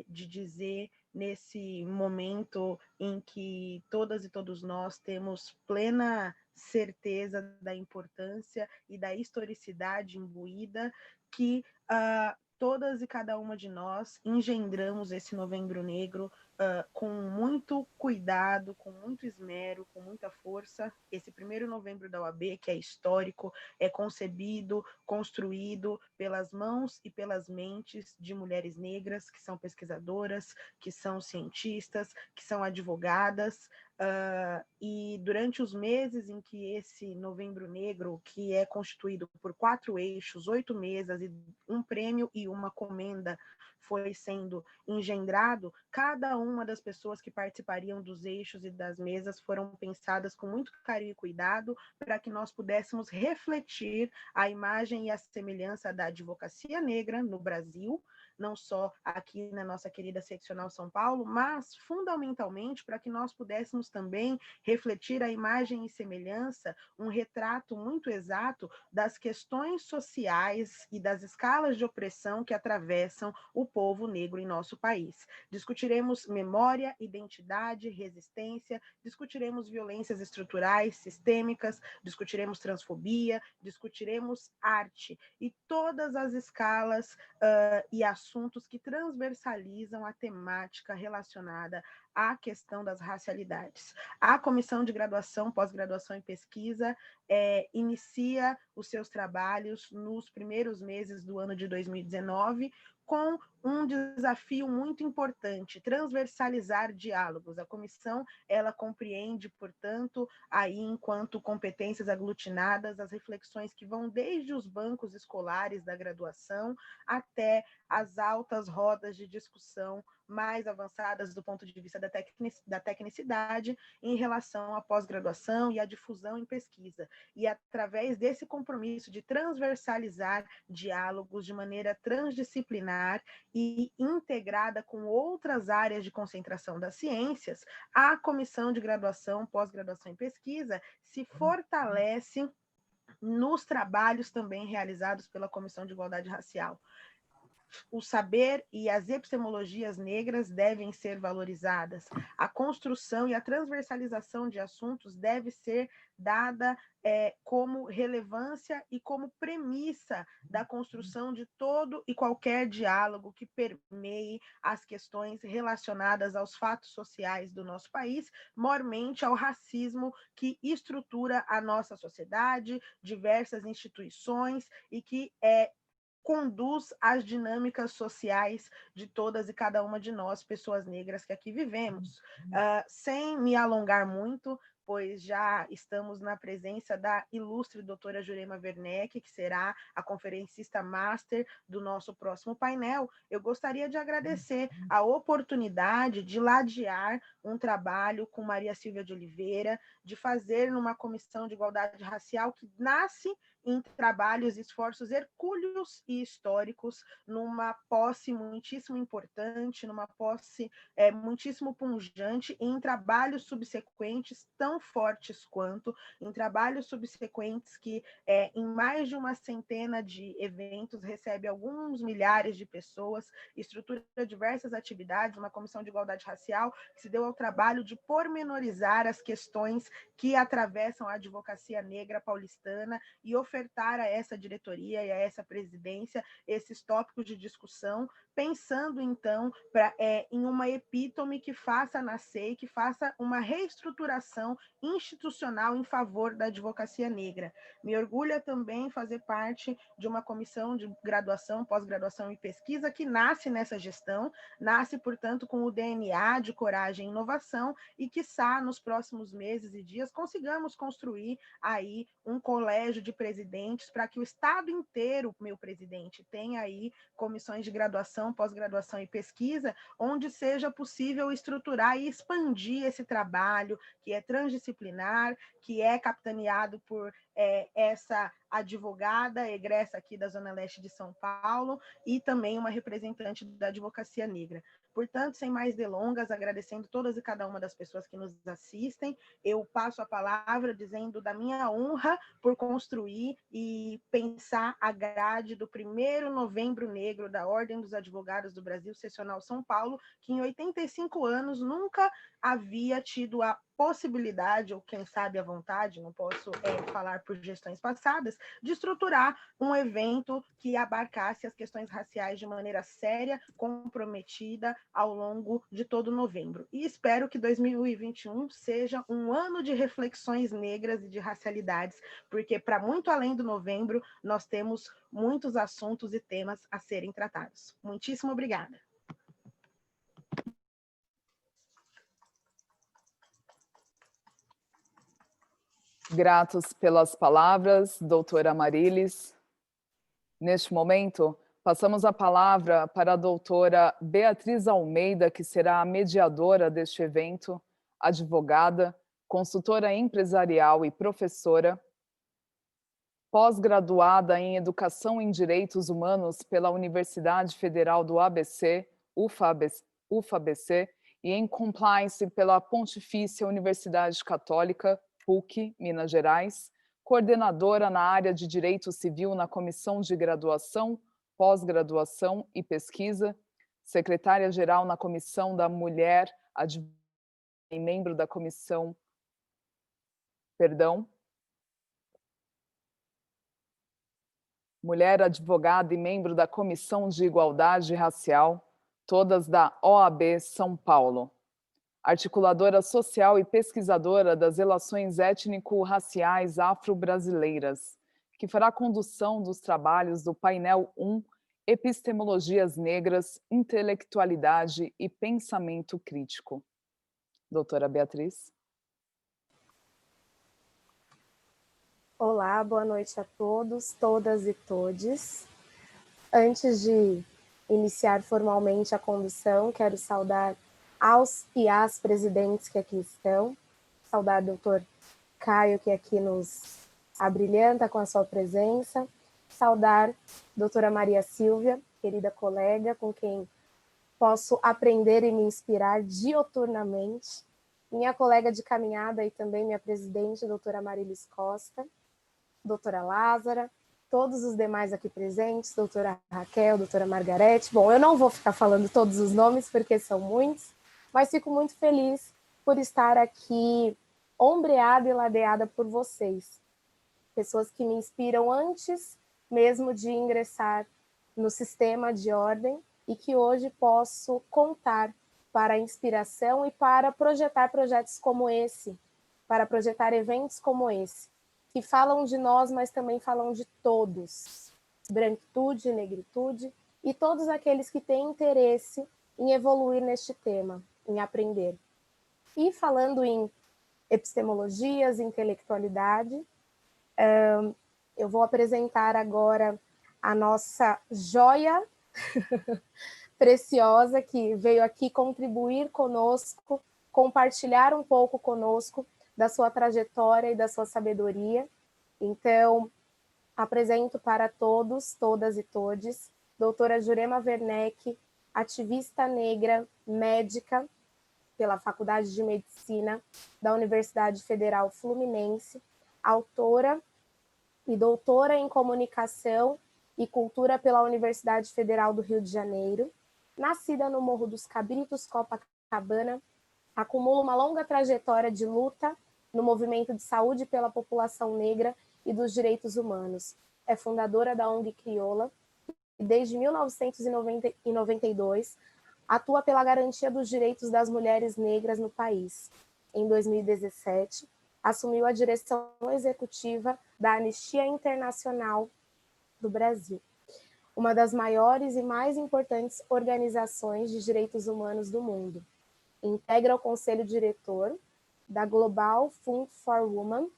de dizer, nesse momento em que todas e todos nós temos plena certeza da importância e da historicidade imbuída, que todas e cada uma de nós engendramos esse Novembro Negro com muito cuidado, com muito esmero, com muita força. Esse primeiro Novembro da OAB, que é histórico, é concebido, construído pelas mãos e pelas mentes de mulheres negras, que são pesquisadoras, que são cientistas, que são advogadas, e durante os meses em que esse Novembro Negro, que é constituído por 4 eixos, 8 mesas e um prêmio e uma comenda, foi sendo engendrado, cada uma das pessoas que participariam dos eixos e das mesas foram pensadas com muito carinho e cuidado para que nós pudéssemos refletir a imagem e a semelhança da advocacia negra no Brasil, não só aqui na nossa querida seccional São Paulo, mas fundamentalmente para que nós pudéssemos também refletir a imagem e semelhança, um retrato muito exato das questões sociais e das escalas de opressão que atravessam o povo negro em nosso país. Discutiremos memória, identidade, resistência, discutiremos violências estruturais, sistêmicas, discutiremos transfobia, discutiremos arte e todas as escalas e assuntos que transversalizam a temática relacionada à questão das racialidades. A Comissão de Graduação, Pós-Graduação e Pesquisa inicia os seus trabalhos nos primeiros meses do ano de 2019, com um desafio muito importante, transversalizar diálogos. A comissão, ela compreende, portanto, aí enquanto competências aglutinadas, as reflexões que vão desde os bancos escolares da graduação até as altas rodas de discussão mais avançadas do ponto de vista da tecnicidade em relação à pós-graduação e à difusão em pesquisa. E através desse compromisso de transversalizar diálogos de maneira transdisciplinar e integrada com outras áreas de concentração das ciências, a Comissão de Graduação, Pós-Graduação e Pesquisa se fortalece nos trabalhos também realizados pela Comissão de Igualdade Racial. O saber e as epistemologias negras devem ser valorizadas. A construção e a transversalização de assuntos deve ser dada como relevância e como premissa da construção de todo e qualquer diálogo que permeie as questões relacionadas aos fatos sociais do nosso país, mormente ao racismo que estrutura a nossa sociedade, diversas instituições e que conduz às dinâmicas sociais de todas e cada uma de nós, pessoas negras que aqui vivemos. Sem me alongar muito, pois já estamos na presença da ilustre doutora Jurema Werneck, que será a conferencista master do nosso próximo painel, eu gostaria de agradecer a oportunidade de ladear um trabalho com Maria Silvia de Oliveira, de fazer numa comissão de igualdade racial que nasce em trabalhos e esforços hercúleos e históricos, numa posse muitíssimo importante, numa posse muitíssimo pungente, e em trabalhos subsequentes tão fortes quanto, em trabalhos subsequentes que em mais de uma centena de eventos recebe alguns milhares de pessoas, estrutura diversas atividades, uma comissão de igualdade racial que se deu ao trabalho de pormenorizar as questões que atravessam a advocacia negra paulistana e ofertar a essa diretoria e a essa presidência esses tópicos de discussão, pensando, então, em uma epítome que faça nascer e que faça uma reestruturação institucional em favor da advocacia negra. Me orgulha também fazer parte de uma comissão de graduação, pós-graduação e pesquisa que nasce nessa gestão, nasce, portanto, com o DNA de coragem e inovação e, quiçá, nos próximos meses e dias, consigamos construir aí um colégio de presidentes para que o Estado inteiro, meu presidente, tenha aí comissões de graduação, pós-graduação e pesquisa, onde seja possível estruturar e expandir esse trabalho que é transdisciplinar, que é capitaneado por essa advogada egressa aqui da Zona Leste de São Paulo e também uma representante da advocacia negra. Portanto, sem mais delongas, agradecendo todas e cada uma das pessoas que nos assistem, eu passo a palavra dizendo da minha honra por construir e pensar a grade do 1º Novembro Negro da Ordem dos Advogados do Brasil, Seccional São Paulo, que em 85 anos nunca havia tido a possibilidade, ou quem sabe a vontade, não posso falar por gestões passadas, de estruturar um evento que abarcasse as questões raciais de maneira séria, comprometida ao longo de todo novembro. E espero que 2021 seja um ano de reflexões negras e de racialidades, porque para muito além do novembro, nós temos muitos assuntos e temas a serem tratados. Muitíssimo obrigada. Gratos pelas palavras, doutora Marilis. Neste momento, passamos a palavra para a doutora Beatriz Almeida, que será a mediadora deste evento, advogada, consultora empresarial e professora, pós-graduada em Educação em Direitos Humanos pela Universidade Federal do ABC, UFABC, e em Compliance pela Pontifícia Universidade Católica, PUC, Minas Gerais, coordenadora na área de Direito Civil na Comissão de Graduação, Pós-Graduação e Pesquisa, secretária-geral na Comissão da Mulher e membro da Comissão... Mulher advogada e membro da Comissão de Igualdade Racial, todas da OAB São Paulo. Articuladora social e pesquisadora das relações étnico-raciais afro-brasileiras, que fará a condução dos trabalhos do painel 1, Epistemologias Negras, Intelectualidade e Pensamento Crítico. Doutora Beatriz. Olá, boa noite a todos, todas e todes. Antes de iniciar formalmente a condução, quero saudar aos e às presidentes que aqui estão, saudar o doutor Caio, que aqui nos abrilhanta com a sua presença, saudar a doutora Maria Silvia, querida colega, com quem posso aprender e me inspirar dioturnamente, minha colega de caminhada e também minha presidente, doutora Marilis Costa, doutora Lázara, todos os demais aqui presentes, doutora Raquel, doutora Margarete. Bom, eu não vou ficar falando todos os nomes, porque são muitos, mas fico muito feliz por estar aqui ombreada e ladeada por vocês. Pessoas que me inspiram antes mesmo de ingressar no sistema de ordem e que hoje posso contar para a inspiração e para projetar projetos como esse, para projetar eventos como esse, que falam de nós, mas também falam de todos, branquitude, negritude, e todos aqueles que têm interesse em evoluir neste tema, em aprender. E falando em epistemologias, intelectualidade, eu vou apresentar agora a nossa joia preciosa que veio aqui contribuir conosco, compartilhar um pouco conosco da sua trajetória e da sua sabedoria. Então, apresento para todos, todas e todes, doutora Jurema Werneck, ativista negra, médica pela Faculdade de Medicina da Universidade Federal Fluminense, autora e doutora em Comunicação e Cultura pela Universidade Federal do Rio de Janeiro, nascida no Morro dos Cabritos, Copacabana, acumula uma longa trajetória de luta no movimento de saúde pela população negra e dos direitos humanos. É fundadora da ONG Crioula e, desde 1992, atua pela garantia dos direitos das mulheres negras no país. Em 2017, assumiu a direção executiva da Anistia Internacional do Brasil, uma das maiores e mais importantes organizações de direitos humanos do mundo. Integra o conselho diretor da Global Fund for Women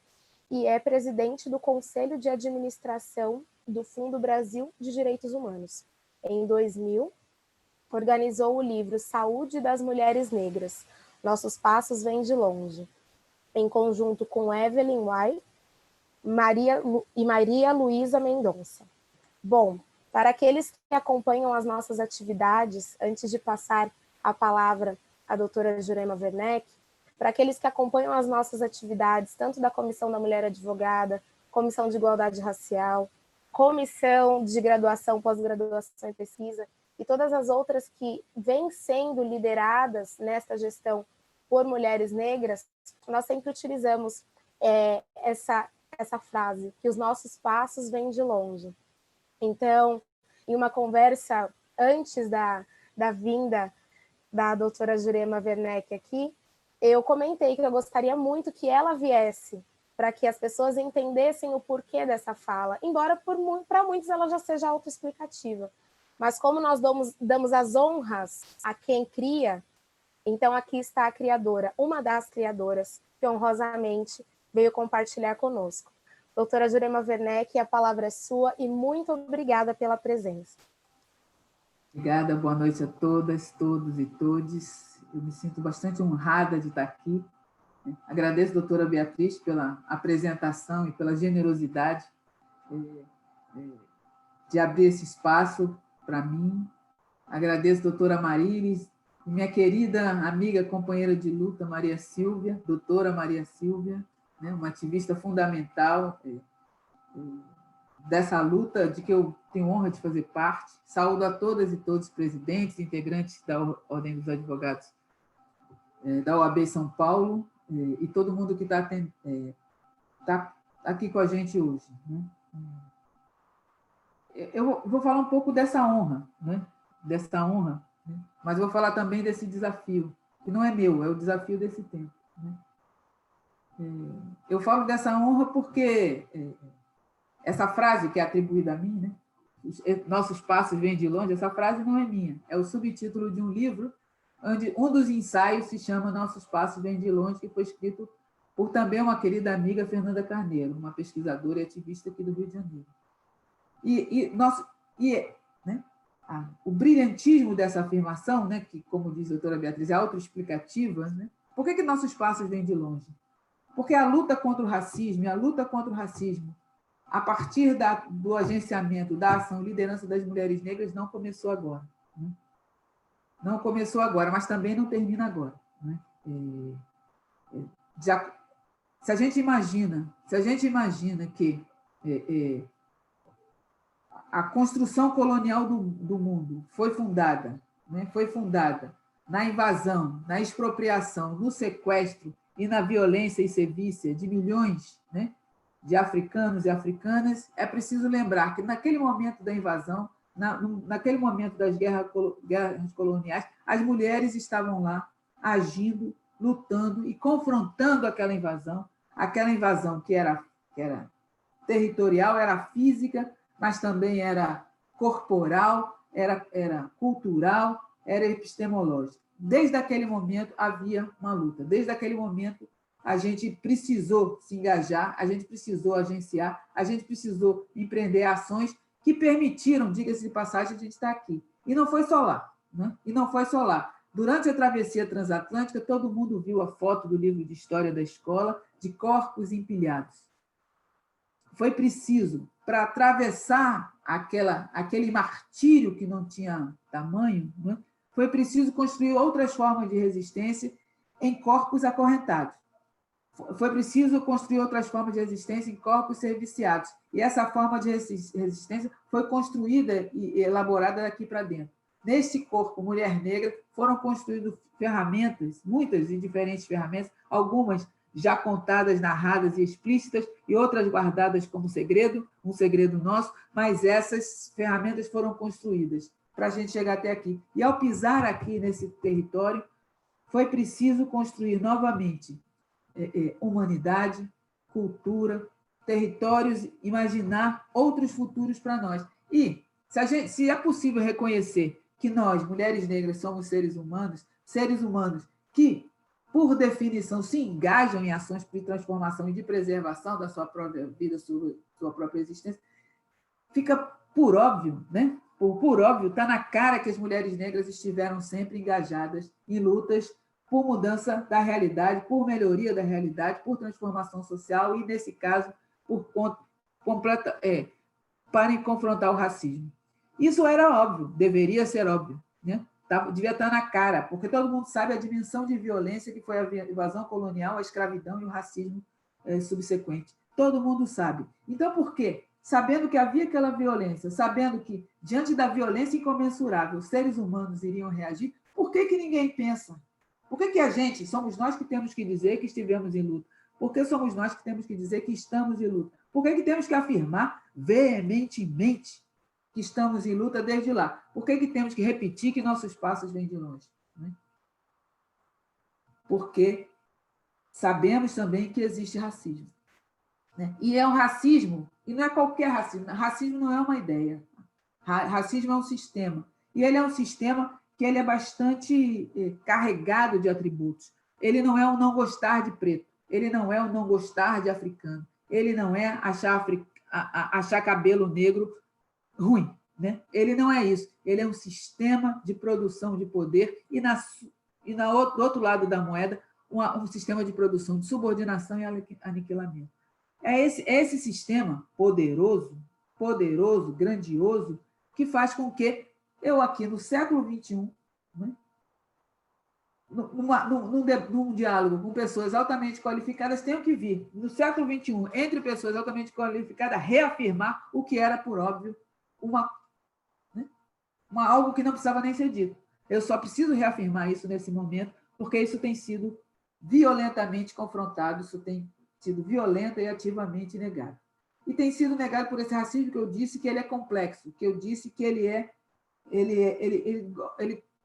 e é presidente do Conselho de Administração do Fundo Brasil de Direitos Humanos. Em 2000, organizou o livro Saúde das Mulheres Negras, Nossos Passos Vêm de Longe, em conjunto com Evelyn White e Maria Luísa Mendonça. Bom, para aqueles que acompanham as nossas atividades, antes de passar a palavra à doutora Jurema Werneck, para aqueles que acompanham as nossas atividades, tanto da Comissão da Mulher Advogada, Comissão de Igualdade Racial, Comissão de Graduação, Pós-Graduação e Pesquisa, e todas as outras que vêm sendo lideradas nesta gestão por mulheres negras, nós sempre utilizamos essa frase, que os nossos passos vêm de longe. Então, em uma conversa antes da vinda da doutora Jurema Werneck aqui, eu comentei que eu gostaria muito que ela viesse para que as pessoas entendessem o porquê dessa fala, embora para muitos ela já seja autoexplicativa. Mas como nós damos as honras a quem cria, então aqui está a criadora, uma das criadoras, que honrosamente veio compartilhar conosco. Doutora Jurema Werneck, a palavra é sua e muito obrigada pela presença. Obrigada, boa noite a todas, todos e todes. Eu me sinto bastante honrada de estar aqui. Agradeço a doutora Beatriz pela apresentação e pela generosidade de abrir esse espaço para mim. Agradeço a doutora Marílis e minha querida amiga, companheira de luta, Maria Silvia, doutora Maria Silvia, uma ativista fundamental dessa luta de que eu tenho honra de fazer parte. Saúdo a todas e todos os presidentes, integrantes da Ordem dos Advogados da OAB São Paulo e todo mundo que está aqui com a gente hoje. Eu vou falar um pouco dessa honra, mas vou falar também desse desafio, que não é meu, é o desafio desse tempo. Eu falo dessa honra porque essa frase que é atribuída a mim, nossos passos vêm de longe, essa frase não é minha, é o subtítulo de um livro, onde um dos ensaios se chama Nossos Passos Vêm de Longe, que foi escrito por também uma querida amiga, Fernanda Carneiro, uma pesquisadora e ativista aqui do Rio de Janeiro. O brilhantismo dessa afirmação, que, como diz a doutora Beatriz, é autoexplicativa, por que nossos passos vêm de longe? Porque a luta contra o racismo, a partir do agenciamento, da ação, liderança das mulheres negras, não começou agora. Não começou agora, mas também não termina agora. Se a gente imagina que a construção colonial do mundo foi fundada, né? Foi fundada na invasão, na expropriação, no sequestro e na violência e sevícia de milhões, né, de africanos e africanas, é preciso lembrar que naquele momento da invasão, naquele momento das guerras coloniais, as mulheres estavam lá agindo, lutando e confrontando aquela invasão que era territorial, era física, mas também era corporal, era cultural, era epistemológica. Desde aquele momento havia uma luta, desde aquele momento a gente precisou se engajar, a gente precisou agenciar, a gente precisou empreender ações que permitiram, diga-se de passagem, a gente estar aqui. E não foi só lá, né? E não foi só lá. Durante a travessia transatlântica, todo mundo viu a foto do livro de história da escola de corpos empilhados. Foi preciso, para atravessar aquele martírio que não tinha tamanho, né? Foi preciso construir outras formas de resistência em corpos acorrentados. Foi preciso construir outras formas de resistência em corpos serviciados. E essa forma de resistência foi construída e elaborada daqui para dentro. Neste corpo, mulher negra, foram construídas ferramentas, muitas e diferentes ferramentas, algumas já contadas, narradas e explícitas, e outras guardadas como segredo, um segredo nosso, mas essas ferramentas foram construídas para a gente chegar até aqui. E ao pisar aqui nesse território, foi preciso construir novamente humanidade, cultura, territórios, imaginar outros futuros para nós. E se é possível reconhecer que nós, mulheres negras, somos seres humanos que, por definição, se engajam em ações de transformação e de preservação da sua própria vida, sua própria existência, fica por óbvio, né? Por óbvio, está na cara que as mulheres negras estiveram sempre engajadas em lutas por mudança da realidade, por melhoria da realidade, por transformação social e, nesse caso, para confrontar o racismo. Isso era óbvio, deveria ser óbvio, né? Devia estar na cara, porque todo mundo sabe a dimensão de violência que foi a invasão colonial, a escravidão e o racismo subsequente. Todo mundo sabe. Então, por quê? Sabendo que havia aquela violência, sabendo que, diante da violência incomensurável, os seres humanos iriam reagir, por que ninguém pensa? Por que a gente, somos nós que temos que dizer que estivemos em luta? Por que somos nós que temos que dizer que estamos em luta? Por que temos que afirmar veementemente que estamos em luta desde lá? Por que temos que repetir que nossos passos vêm de longe? Porque sabemos também que existe racismo. E é um racismo, e não é qualquer racismo. Racismo não é uma ideia. Racismo é um sistema. E ele é um sistema que ele é bastante carregado de atributos. Ele não é o não gostar de preto, ele não é o não gostar de africano, ele não é achar cabelo negro ruim, né? Ele não é isso. Ele é um sistema de produção de poder e do outro lado da moeda, um sistema de produção de subordinação e aniquilamento. É esse sistema poderoso, grandioso, que faz com que eu aqui no século XXI, né, num diálogo com pessoas altamente qualificadas, tenho que vir, no século XXI, entre pessoas altamente qualificadas, reafirmar o que era, por óbvio, algo que não precisava nem ser dito. Eu só preciso reafirmar isso nesse momento, porque isso tem sido violentamente confrontado, isso tem sido violenta e ativamente negado. E tem sido negado por esse racismo que eu disse que ele é complexo, que eu disse que ele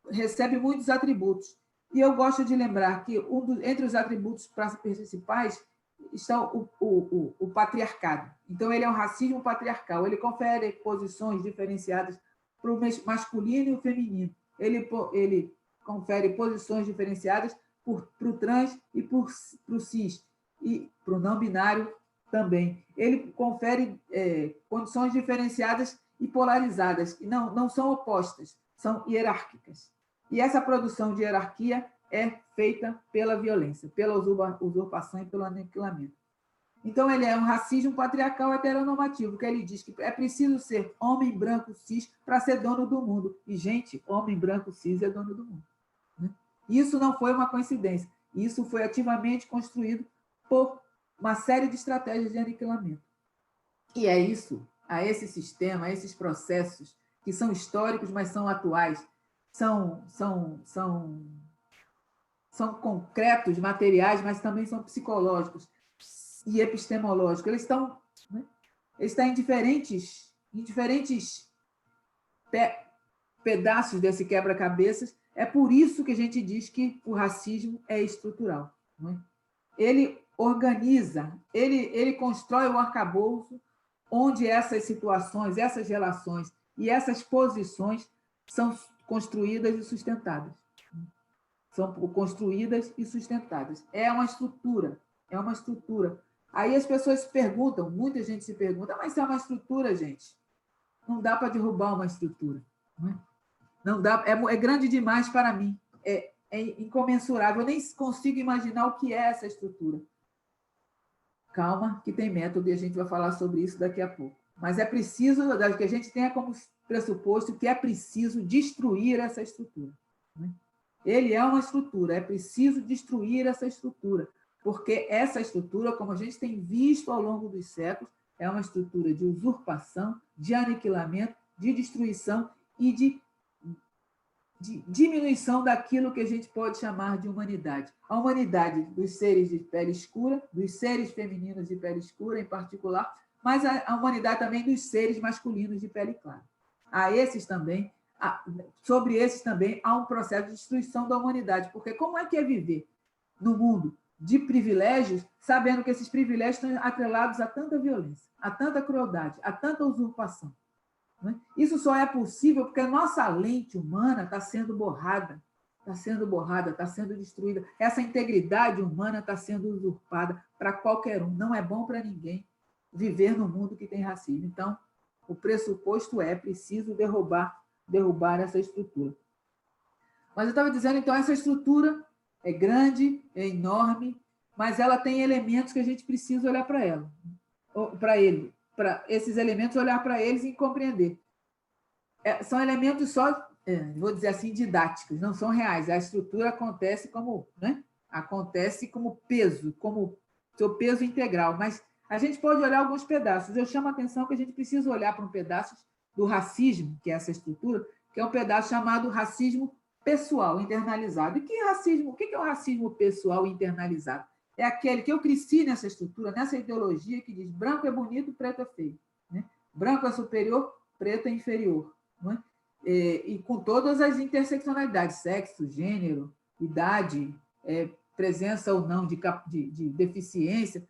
recebe muitos atributos. E eu gosto de lembrar que entre os atributos principais está o patriarcado. Então, ele é um racismo patriarcal. Ele confere posições diferenciadas para o masculino e o feminino. Ele confere posições diferenciadas para o trans e para o cis, e para o não binário também. Ele confere condições diferenciadas e polarizadas, que não são opostas, são hierárquicas. E essa produção de hierarquia é feita pela violência, pela usurpação e pelo aniquilamento. Então, ele é um racismo patriarcal heteronormativo, que ele diz que é preciso ser homem branco cis para ser dono do mundo. E, gente, homem branco cis é dono do mundo, né? Isso não foi uma coincidência. Isso foi ativamente construído por uma série de estratégias de aniquilamento. E é isso a esse sistema, a esses processos que são históricos, mas são atuais, são concretos, materiais, mas também são psicológicos e epistemológicos. Eles estão, né? Eles estão em diferentes pedaços desse quebra-cabeças. É por isso que a gente diz que o racismo é estrutural, né? Ele organiza, ele constrói o arcabouço onde essas situações, essas relações e essas posições são construídas e sustentadas. São construídas e sustentadas. É uma estrutura, é uma estrutura. Aí as pessoas se perguntam, muita gente se pergunta, mas se é uma estrutura, gente, não dá para derrubar uma estrutura. Não dá, é grande demais para mim, é incomensurável, eu nem consigo imaginar o que é essa estrutura. Calma, que tem método e a gente vai falar sobre isso daqui a pouco. Mas é preciso que a gente tenha como pressuposto que é preciso destruir essa estrutura. Ele é uma estrutura, é preciso destruir essa estrutura, porque essa estrutura, como a gente tem visto ao longo dos séculos, é uma estrutura de usurpação, de aniquilamento, de destruição e de diminuição daquilo que a gente pode chamar de humanidade. A humanidade dos seres de pele escura, dos seres femininos de pele escura em particular, mas a humanidade também dos seres masculinos de pele clara. Sobre esses também há um processo de destruição da humanidade, porque como é que é viver no mundo de privilégios, sabendo que esses privilégios estão atrelados a tanta violência, a tanta crueldade, a tanta usurpação? Isso só é possível porque a nossa lente humana está sendo borrada, está sendo destruída. Essa integridade humana está sendo usurpada para qualquer um. Não é bom para ninguém viver no mundo que tem racismo. Então, o pressuposto é preciso derrubar essa estrutura. Mas eu estava dizendo, então, essa estrutura é grande, é enorme, mas ela tem elementos que a gente precisa olhar para ela, para esses elementos, olhar para eles e compreender. São elementos só, vou dizer assim, didáticos, não são reais. A estrutura acontece como, né? Acontece como peso, como seu peso integral, mas a gente pode olhar alguns pedaços. Eu chamo a atenção que a gente precisa olhar para um pedaço do racismo, que é essa estrutura, que é um pedaço chamado racismo pessoal, internalizado. E que racismo? O que é o racismo pessoal internalizado? É aquele que eu cresci nessa estrutura, nessa ideologia que diz branco é bonito, preto é feio. Né? Branco é superior, preto é inferior. Né? E com todas as interseccionalidades, sexo, gênero, idade, presença ou não de deficiência,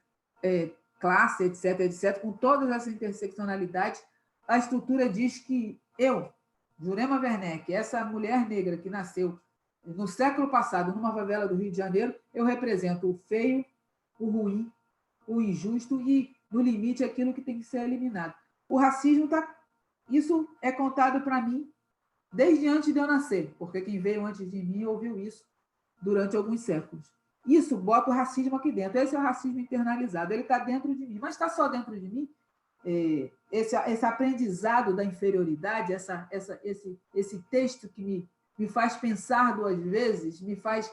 classe, etc., com todas essas interseccionalidades, a estrutura diz que eu, Jurema Werneck, essa mulher negra que nasceu no século passado, numa favela do Rio de Janeiro, eu represento o feio, o ruim, o injusto e, no limite, aquilo que tem que ser eliminado. O racismo está... Isso é contado para mim desde antes de eu nascer, porque quem veio antes de mim ouviu isso durante alguns séculos. Isso bota o racismo aqui dentro. Esse é o racismo internalizado. Ele está dentro de mim. Mas está só dentro de mim? Esse aprendizado da inferioridade, esse texto que me faz pensar duas vezes, me faz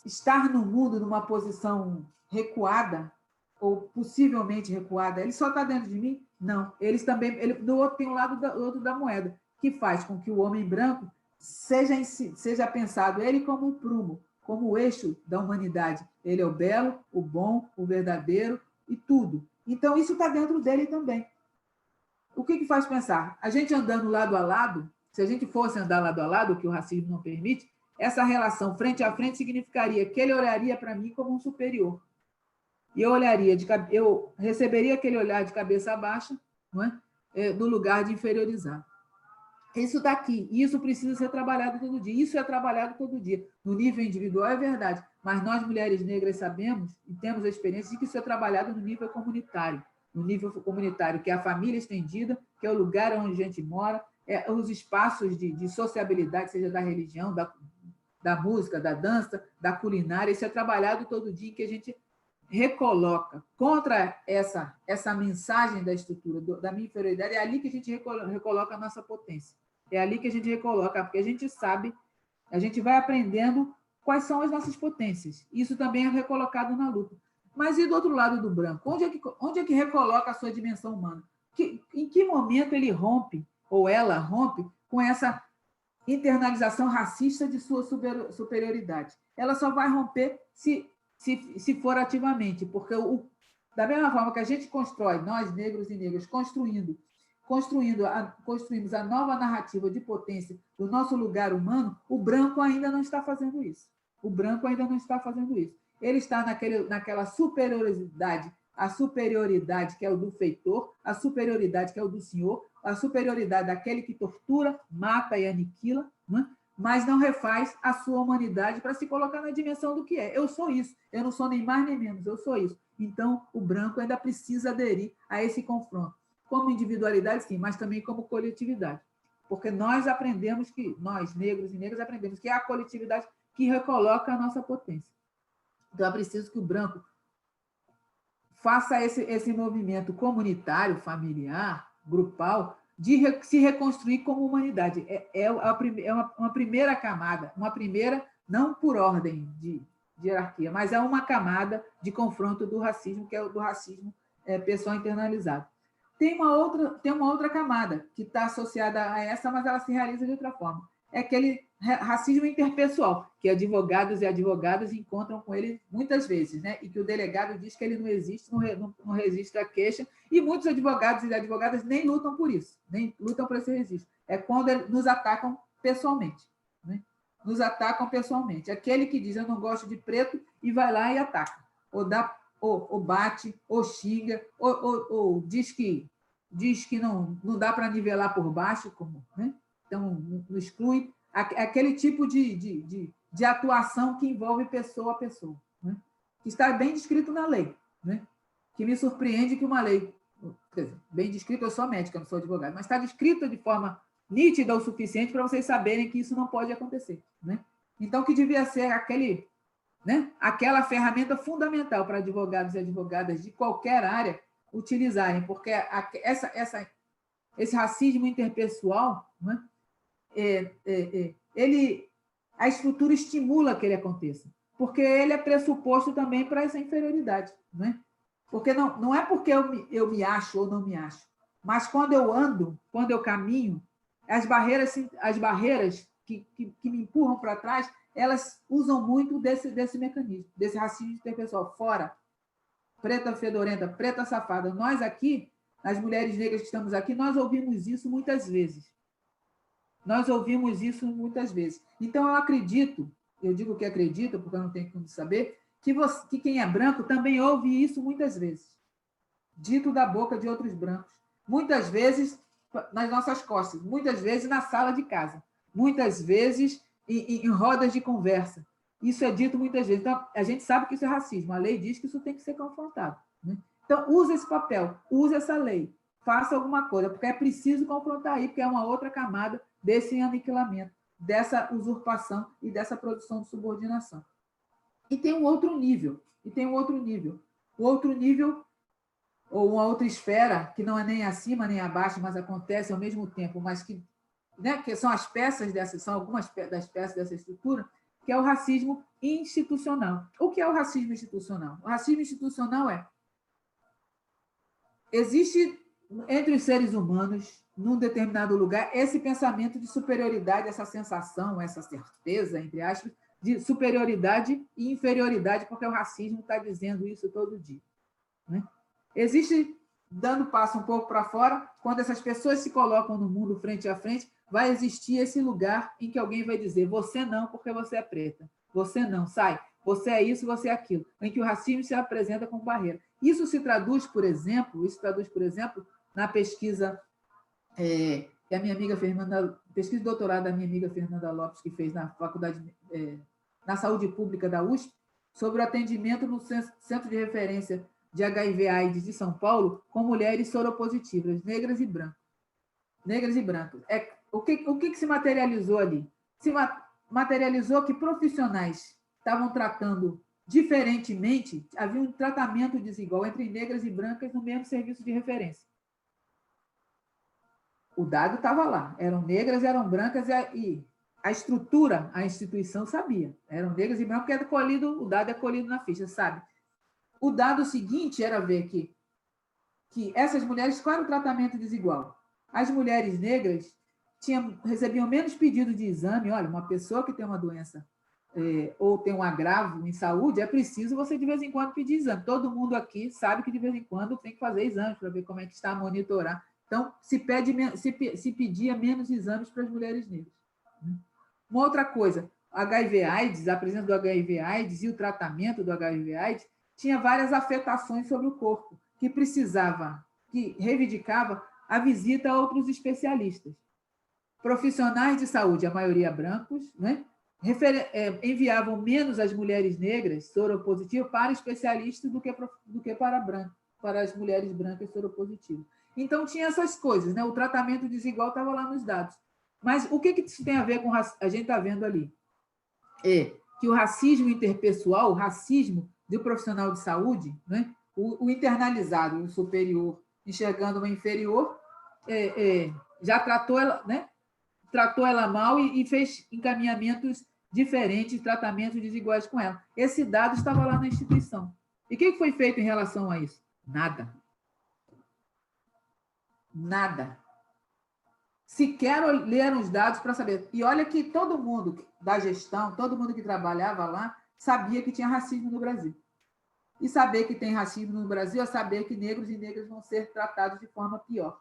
estar no mundo numa posição recuada, ou possivelmente recuada, ele só está dentro de mim? Não. Eles também, do outro tem o outro da moeda, que faz com que o homem branco seja pensado ele como o prumo, como o eixo da humanidade. Ele é o belo, o bom, o verdadeiro e tudo. Então, isso está dentro dele também. O que faz pensar? A gente andando lado a lado, se a gente fosse andar lado a lado, o que o racismo não permite, essa relação frente a frente significaria que ele olharia para mim como um superior. E eu receberia aquele olhar de cabeça baixa, não é? No lugar de inferiorizar. Isso está aqui, e isso precisa ser trabalhado todo dia. Isso é trabalhado todo dia. No nível individual é verdade, mas nós, mulheres negras, sabemos e temos a experiência de que isso é trabalhado no nível comunitário. No nível comunitário, que é a família estendida, que é o lugar onde a gente mora, os espaços de sociabilidade, seja da religião, da música, da dança, da culinária. Isso é trabalhado todo dia, que a gente recoloca contra essa mensagem da estrutura, da minha inferioridade. É ali que a gente recoloca a nossa potência. É ali que a gente recoloca, porque a gente sabe, a gente vai aprendendo quais são as nossas potências. Isso também é recolocado na luta. Mas e do outro lado do branco? Onde é que recoloca a sua dimensão humana? Em que momento ele rompe, ou ela rompe, com essa internalização racista de sua superioridade? Ela só vai romper se for ativamente, porque da mesma forma que a gente constrói, nós, negros e negras, construímos a nova narrativa de potência do nosso lugar humano, o branco ainda não está fazendo isso. O branco ainda não está fazendo isso. Ele está naquela superioridade, a superioridade que é o do feitor, a superioridade que é o do senhor, a superioridade daquele que tortura, mata e aniquila, né? Mas não refaz a sua humanidade para se colocar na dimensão do que é. Eu sou isso, eu não sou nem mais nem menos, eu sou isso. Então, o branco ainda precisa aderir a esse confronto, como individualidade, sim, mas também como coletividade. Porque nós aprendemos que, nós, negros e negras, aprendemos que é a coletividade que recoloca a nossa potência. Então, é preciso que o branco faça esse movimento comunitário, familiar, grupal, de se reconstruir como humanidade. É uma primeira camada, não por ordem de hierarquia, mas é uma camada de confronto do racismo, que é o do racismo pessoal internalizado. Tem uma outra camada que está associada a essa, mas ela se realiza de outra forma. É aquele racismo interpessoal, que advogados e advogadas encontram com ele muitas vezes, né? E que o delegado diz que ele não existe, não resiste à queixa, e muitos advogados e advogadas nem lutam por isso, nem lutam por esse registro. É quando nos atacam pessoalmente, né? Nos atacam pessoalmente. Aquele que diz, eu não gosto de preto, e vai lá e ataca, ou bate, ou xinga, ou diz que não dá para nivelar por baixo, né? Então, não exclui aquele tipo de atuação que envolve pessoa a pessoa, né? Que está bem descrito na lei, né? Que me surpreende que uma lei, quer dizer, bem descrito, eu sou médica, não sou advogada, mas está descrita de forma nítida o suficiente para vocês saberem que isso não pode acontecer, né? Então, que devia ser aquela ferramenta fundamental para advogados e advogadas de qualquer área utilizarem, porque esse racismo interpessoal, né? A estrutura estimula que ele aconteça, porque ele é pressuposto também para essa inferioridade, né? Porque não é porque eu me acho ou não me acho, mas quando eu ando, quando eu caminho, as barreiras que me empurram para trás, elas usam muito desse mecanismo, desse racismo interpessoal. Fora, preta fedorenta, preta safada. Nós aqui, as mulheres negras que estamos aqui, nós ouvimos isso muitas vezes. Então, eu digo que acredito, porque eu não tenho como saber, que quem é branco também ouve isso muitas vezes, dito da boca de outros brancos. Muitas vezes nas nossas costas, muitas vezes na sala de casa, muitas vezes em rodas de conversa. Isso é dito muitas vezes. Então, a gente sabe que isso é racismo. A lei diz que isso tem que ser confrontado, né? Então, use esse papel, use essa lei, faça alguma coisa, porque é preciso confrontar aí, porque é uma outra camada desse aniquilamento, dessa usurpação e dessa produção de subordinação. E tem um outro nível, O outro nível, ou uma outra esfera, que não é nem acima nem abaixo, mas acontece ao mesmo tempo, mas que são as peças são algumas das peças dessa estrutura, que é o racismo institucional. O que é o racismo institucional? O racismo institucional existe entre os seres humanos, num determinado lugar, esse pensamento de superioridade, essa sensação, essa certeza, entre aspas, de superioridade e inferioridade, porque o racismo está dizendo isso todo dia, né? Existe, dando passo um pouco para fora, quando essas pessoas se colocam no mundo frente a frente, vai existir esse lugar em que alguém vai dizer, você não, porque você é preta, você não, sai, você é isso, você é aquilo, em que o racismo se apresenta como barreira. Isso se traduz, por exemplo, na pesquisa que a minha amiga pesquisa de doutorado da minha amiga Fernanda Lopes, que fez na faculdade, na saúde pública da USP, sobre o atendimento no Centro de Referência de HIV/AIDS de São Paulo com mulheres soropositivas, negras e brancas. O que se materializou ali? Se materializou que profissionais estavam tratando diferentemente, havia um tratamento desigual entre negras e brancas no mesmo serviço de referência. O dado estava lá, eram negras, eram brancas, e a estrutura, a instituição sabia, eram negras e brancas, porque o dado é colhido na ficha, sabe? o dado seguinte era ver que essas mulheres, qual era o tratamento desigual? As mulheres negras recebiam menos pedido de exame. Olha, uma pessoa que tem uma doença ou tem um agravo em saúde, é preciso você, de vez em quando, pedir exame. Todo mundo aqui sabe que, de vez em quando, tem que fazer exames para ver como é que está, monitorar. Então, se pedia menos exames para as mulheres negras. Uma outra coisa, HIV/AIDS, a presença do HIV/AIDS e o tratamento do HIV/AIDS tinha várias afetações sobre o corpo, que reivindicava a visita a outros especialistas. Profissionais de saúde, a maioria brancos, né? Enviavam menos as mulheres negras soropositivas para especialistas do que para as mulheres brancas soropositivas. Então, tinha essas coisas, né? O tratamento desigual estava lá nos dados. Mas o que isso tem a ver com a gente está vendo ali? É que o racismo interpessoal, o racismo do profissional de saúde, né? O internalizado, o superior, enxergando uma inferior, já tratou ela, né? Tratou ela mal e fez encaminhamentos diferentes, tratamentos desiguais com ela. Esse dado estava lá na instituição. E o que foi feito em relação a isso? Nada. Nada. Sequer leram os dados para saber. E olha que todo mundo da gestão, todo mundo que trabalhava lá, sabia que tinha racismo no Brasil. E saber que tem racismo no Brasil é saber que negros e negras vão ser tratados de forma pior.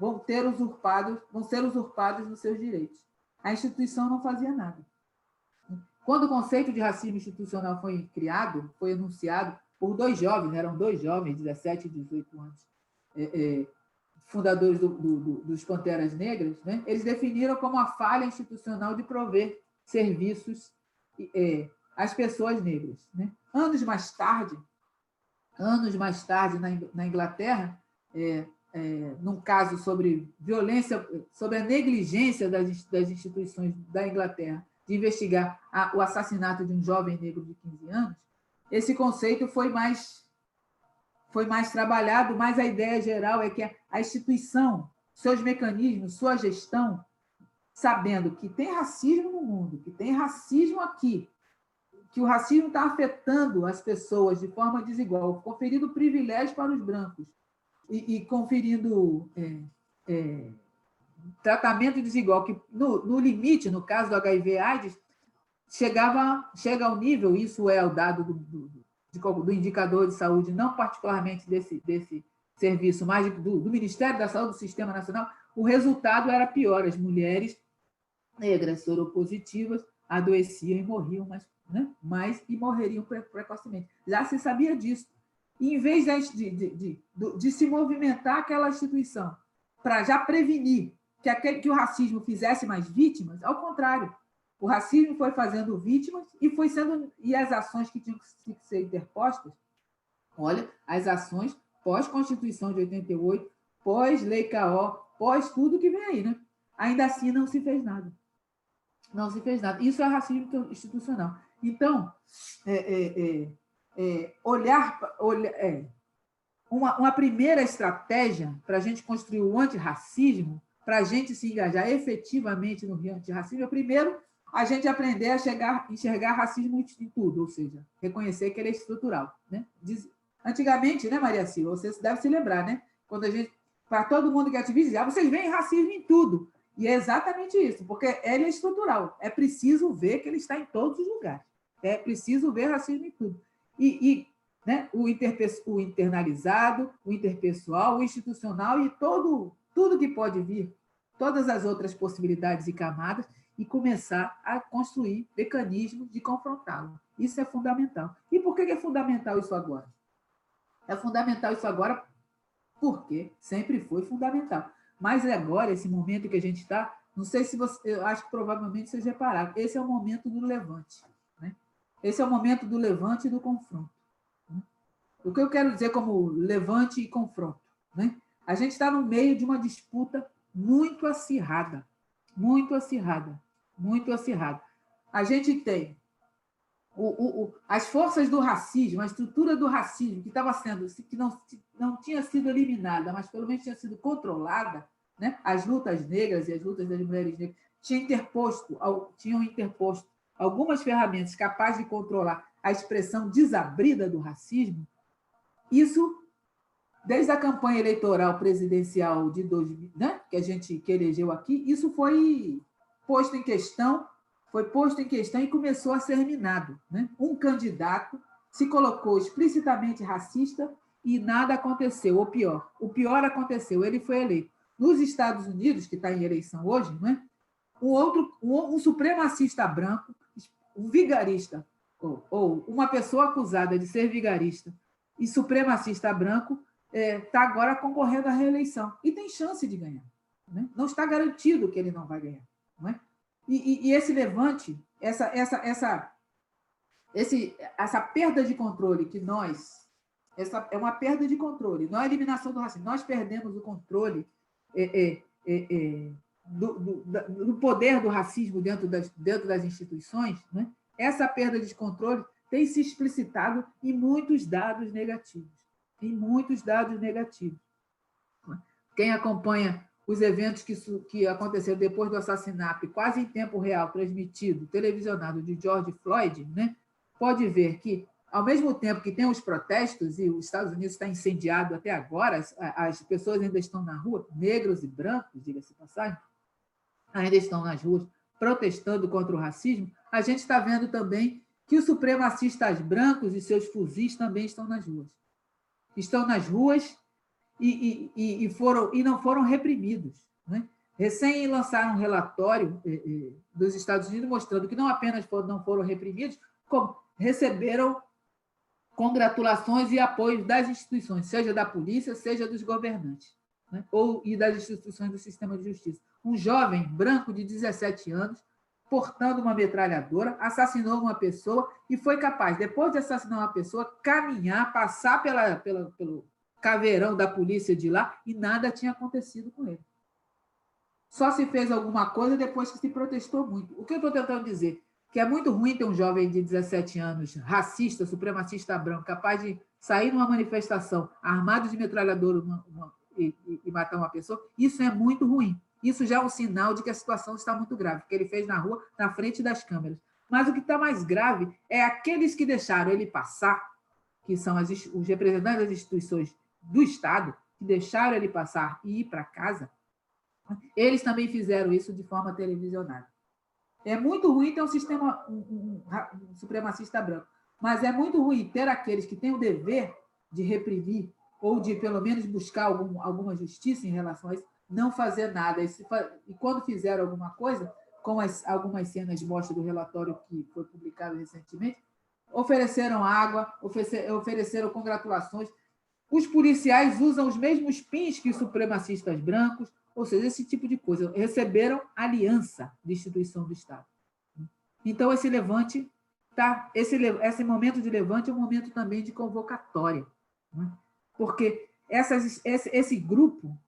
Vão ser usurpados nos seus direitos. A instituição não fazia nada. Quando o conceito de racismo institucional foi criado, foi anunciado por eram dois jovens, 17 e 18 anos, fundadores dos Panteras Negras, né? Eles definiram como a falha institucional de prover serviços às pessoas negras. Né? Anos mais tarde, na Inglaterra, num caso sobre violência, sobre a negligência das instituições da Inglaterra de investigar o assassinato de um jovem negro de 15 anos, esse conceito foi mais trabalhado, mas a ideia geral é que a instituição, seus mecanismos, sua gestão, sabendo que tem racismo no mundo, que tem racismo aqui, que o racismo está afetando as pessoas de forma desigual, conferindo privilégio para os brancos e conferindo tratamento desigual, que no limite, no caso do HIV/AIDS, chega ao nível, isso é o dado do indicador de saúde, não particularmente desse serviço, mas do Ministério da Saúde, do Sistema Nacional, o resultado era pior. As mulheres negras soropositivas adoeciam e morriam e morreriam precocemente. Já se sabia disso. E, em vez de se movimentar aquela instituição para já prevenir que o racismo fizesse mais vítimas, ao contrário, o racismo foi fazendo vítimas e as ações que tinham que ser interpostas, olha, as ações pós-Constituição de 88, pós-Lei CAO, pós tudo que vem aí, né? Ainda assim não se fez nada. Não se fez nada. Isso é racismo institucional. Então, uma primeira estratégia para a gente construir o antirracismo, para a gente se engajar efetivamente no antirracismo, é primeiro a gente aprender a enxergar racismo em tudo, ou seja, reconhecer que ele é estrutural. Né? Antigamente, né, Maria Silva, você deve se lembrar, né? Quando para todo mundo que é ativista, vocês veem racismo em tudo. E é exatamente isso, porque ele é estrutural. É preciso ver que ele está em todos os lugares. É preciso ver racismo em tudo. Né, o internalizado, o interpessoal, o institucional e tudo que pode vir, todas as outras possibilidades e camadas, e começar a construir mecanismos de confrontá-lo. Isso é fundamental. E por que é fundamental isso agora? É fundamental isso agora porque sempre foi fundamental. Mas agora, esse momento que a gente está, não sei se eu acho que provavelmente vocês repararam, esse é o momento do levante. Né? Esse é o momento do levante e do confronto. Né? O que eu quero dizer como levante e confronto? Né? A gente está no meio de uma disputa muito acirrada, muito acirrada, muito acirrada. A gente tem as forças do racismo, a estrutura do racismo que não tinha sido eliminada, mas pelo menos tinha sido controlada, né? As lutas negras e as lutas das mulheres negras tinham interposto algumas ferramentas capazes de controlar a expressão desabrida do racismo, isso, desde a campanha eleitoral presidencial de 2000, né, que elegeu aqui, isso foi posto em questão e começou a ser minado, né? Um candidato se colocou explicitamente racista e nada aconteceu. O pior aconteceu, ele foi eleito. Nos Estados Unidos, que está em eleição hoje, né, um supremacista branco, um vigarista, ou uma pessoa acusada de ser vigarista e supremacista branco, está agora concorrendo à reeleição. E tem chance de ganhar. Né? Não está garantido que ele não vai ganhar. Não é? E esse levante, essa perda de controle que essa é uma perda de controle, não é a eliminação do racismo. Nós perdemos o controle do poder do racismo dentro das instituições. Né? Essa perda de controle tem se explicitado em muitos dados negativos. Quem acompanha os eventos que aconteceram depois do assassinato, quase em tempo real, transmitido, televisionado, de George Floyd, né, pode ver que, ao mesmo tempo que tem os protestos, e os Estados Unidos está incendiado até agora, as pessoas ainda estão na rua, negros e brancos, diga-se de passagem, ainda estão nas ruas protestando contra o racismo, a gente está vendo também que os supremacistas brancos e seus fuzis também estão nas ruas. Estão nas ruas e não foram reprimidos. Né? Recém lançaram um relatório dos Estados Unidos mostrando que não apenas não foram reprimidos, como receberam congratulações e apoio das instituições, seja da polícia, seja dos governantes, né? E das instituições do sistema de justiça. Um jovem branco de 17 anos, portando uma metralhadora, assassinou uma pessoa e foi capaz, depois de assassinar uma pessoa, caminhar, passar pelo caveirão da polícia de lá e nada tinha acontecido com ele. Só se fez alguma coisa depois que se protestou muito. O que eu estou tentando dizer? Que é muito ruim ter um jovem de 17 anos, racista, supremacista branco, capaz de sair numa manifestação armado de metralhadora e matar uma pessoa. Isso é muito ruim. Isso já é um sinal de que a situação está muito grave, que ele fez na rua, na frente das câmeras. Mas o que está mais grave é aqueles que deixaram ele passar, que são os representantes das instituições do Estado, que deixaram ele passar e ir para casa, eles também fizeram isso de forma televisionada. É muito ruim ter um sistema um supremacista branco, mas é muito ruim ter aqueles que têm o dever de reprimir ou de, pelo menos, buscar alguma justiça em relação a isso, não fazer nada. E quando fizeram alguma coisa, como algumas cenas mostram do relatório que foi publicado recentemente, ofereceram água, ofereceram congratulações. Os policiais usam os mesmos pins que os supremacistas brancos, ou seja, esse tipo de coisa. Receberam aliança de instituição do Estado. Então, esse levante, esse momento de levante é um momento também de convocatória. Né? Porque esse grupo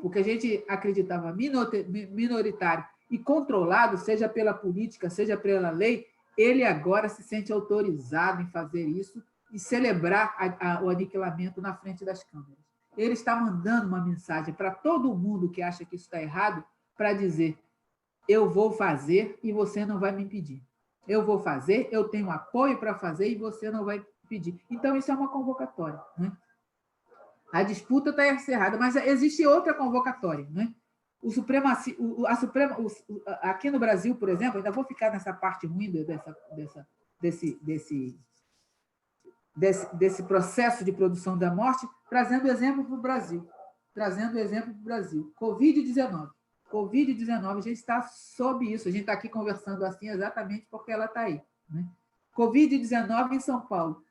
que a gente acreditava minoritário e controlado, seja pela política, seja pela lei, ele agora se sente autorizado em fazer isso e celebrar o aniquilamento na frente das câmeras. Ele está mandando uma mensagem para todo mundo que acha que isso está errado, para dizer: eu vou fazer e você não vai me impedir. Eu vou fazer, eu tenho apoio para fazer e você não vai impedir. Então, isso é uma convocatória. Né? A disputa está encerrada, mas existe outra convocatória. Né? Aqui no Brasil, por exemplo, ainda vou ficar nessa parte ruim desse processo de produção da morte, trazendo exemplo para o Brasil. Covid-19. Covid-19, a gente está sob isso. A gente está aqui conversando assim exatamente porque ela está aí. Né? Covid-19 em São Paulo,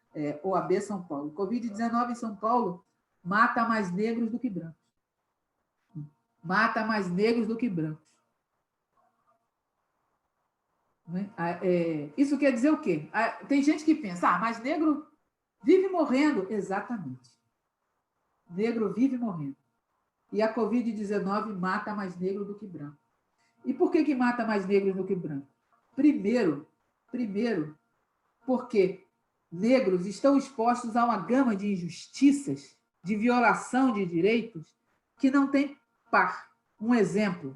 OAB São Paulo. Covid-19 em São Paulo mata mais negros do que brancos. Mata mais negros do que brancos. Isso quer dizer o quê? Tem gente que pensa, mas negro vive morrendo. Exatamente. Negro vive morrendo. E a Covid-19 mata mais negro do que branco. E por que mata mais negros do que branco? Primeiro, porque negros estão expostos a uma gama de injustiças, de violação de direitos, que não tem par. Um exemplo.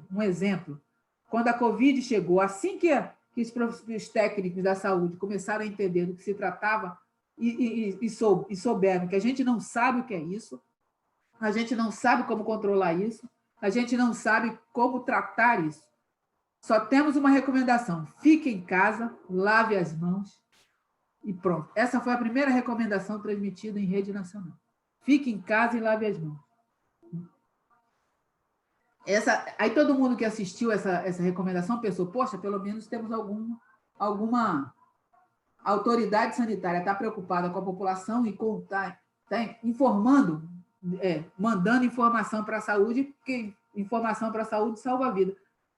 Quando a Covid chegou, assim que que os técnicos da saúde começaram a entender do que se tratava e souberam que a gente não sabe o que é isso, a gente não sabe como controlar isso, a gente não sabe como tratar isso. Só temos uma recomendação: fique em casa, lave as mãos e pronto. Essa foi a primeira recomendação transmitida em rede nacional. Fique em casa e lave as mãos. Aí todo mundo que assistiu essa recomendação pensou, poxa, pelo menos temos alguma autoridade sanitária está preocupada com a população e está informando, mandando informação para a saúde, porque informação para a saúde salva a vida.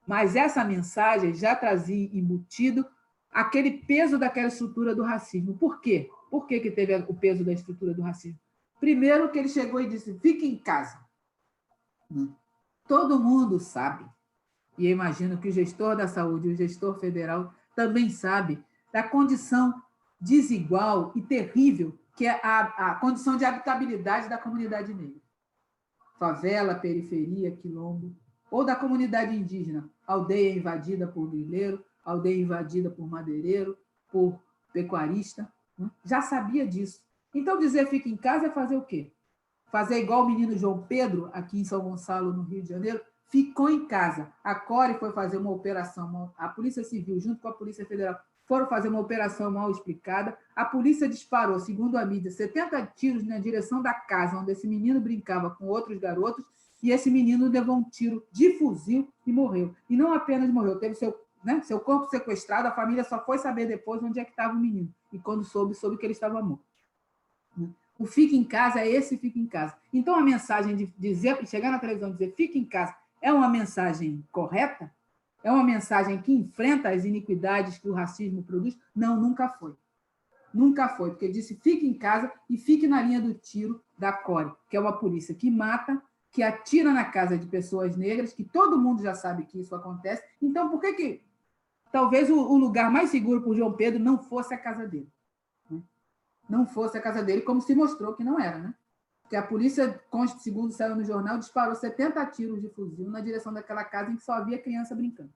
Mas essa mensagem já trazia embutido aquele peso daquela estrutura do racismo. Por quê? Por que teve o peso da estrutura do racismo? Primeiro que ele chegou e disse, fique em casa. Todo mundo sabe, e eu imagino que o gestor da saúde, o gestor federal, também sabe da condição desigual e terrível que é a condição de habitabilidade da comunidade negra. Favela, periferia, quilombo, ou da comunidade indígena, aldeia invadida por grileiro, aldeia invadida por madeireiro, por pecuarista, já sabia disso. Então, dizer fica em casa é fazer o quê? Fazer igual o menino João Pedro, aqui em São Gonçalo, no Rio de Janeiro, ficou em casa. A CORE foi fazer uma operação, a Polícia Civil, junto com a Polícia Federal, foram fazer uma operação mal explicada. A polícia disparou, segundo a mídia, 70 tiros na direção da casa onde esse menino brincava com outros garotos, e esse menino levou um tiro de fuzil e morreu. E não apenas morreu, teve seu corpo sequestrado, a família só foi saber depois onde é que estava o menino. E quando soube que ele estava morto. O fique em casa é esse fique em casa. Então, a mensagem de dizer, chegar na televisão e dizer fique em casa é uma mensagem correta? É uma mensagem que enfrenta as iniquidades que o racismo produz? Não, nunca foi. Nunca foi, porque disse fique em casa e fique na linha do tiro da CORE, que é uma polícia que mata, que atira na casa de pessoas negras, que todo mundo já sabe que isso acontece. Então, por que talvez o lugar mais seguro para o João Pedro não fosse a casa dele? Não fosse a casa dele, como se mostrou que não era, né? Porque a polícia, segundo saiu no jornal, disparou 70 tiros de fuzil na direção daquela casa em que só havia criança brincando.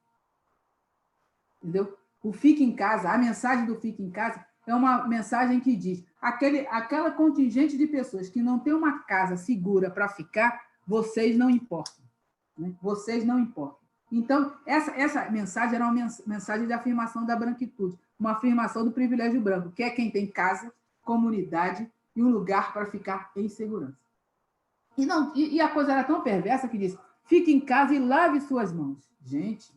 Entendeu? O fique em casa, a mensagem do fique em casa é uma mensagem que diz aquela contingente de pessoas que não tem uma casa segura para ficar, vocês não importam. Né? Vocês não importam. Então, essa mensagem era uma mensagem de afirmação da branquitude, uma afirmação do privilégio branco, que é quem tem casa, comunidade e um lugar para ficar em segurança. E a coisa era tão perversa que diz, fique em casa e lave suas mãos. Gente,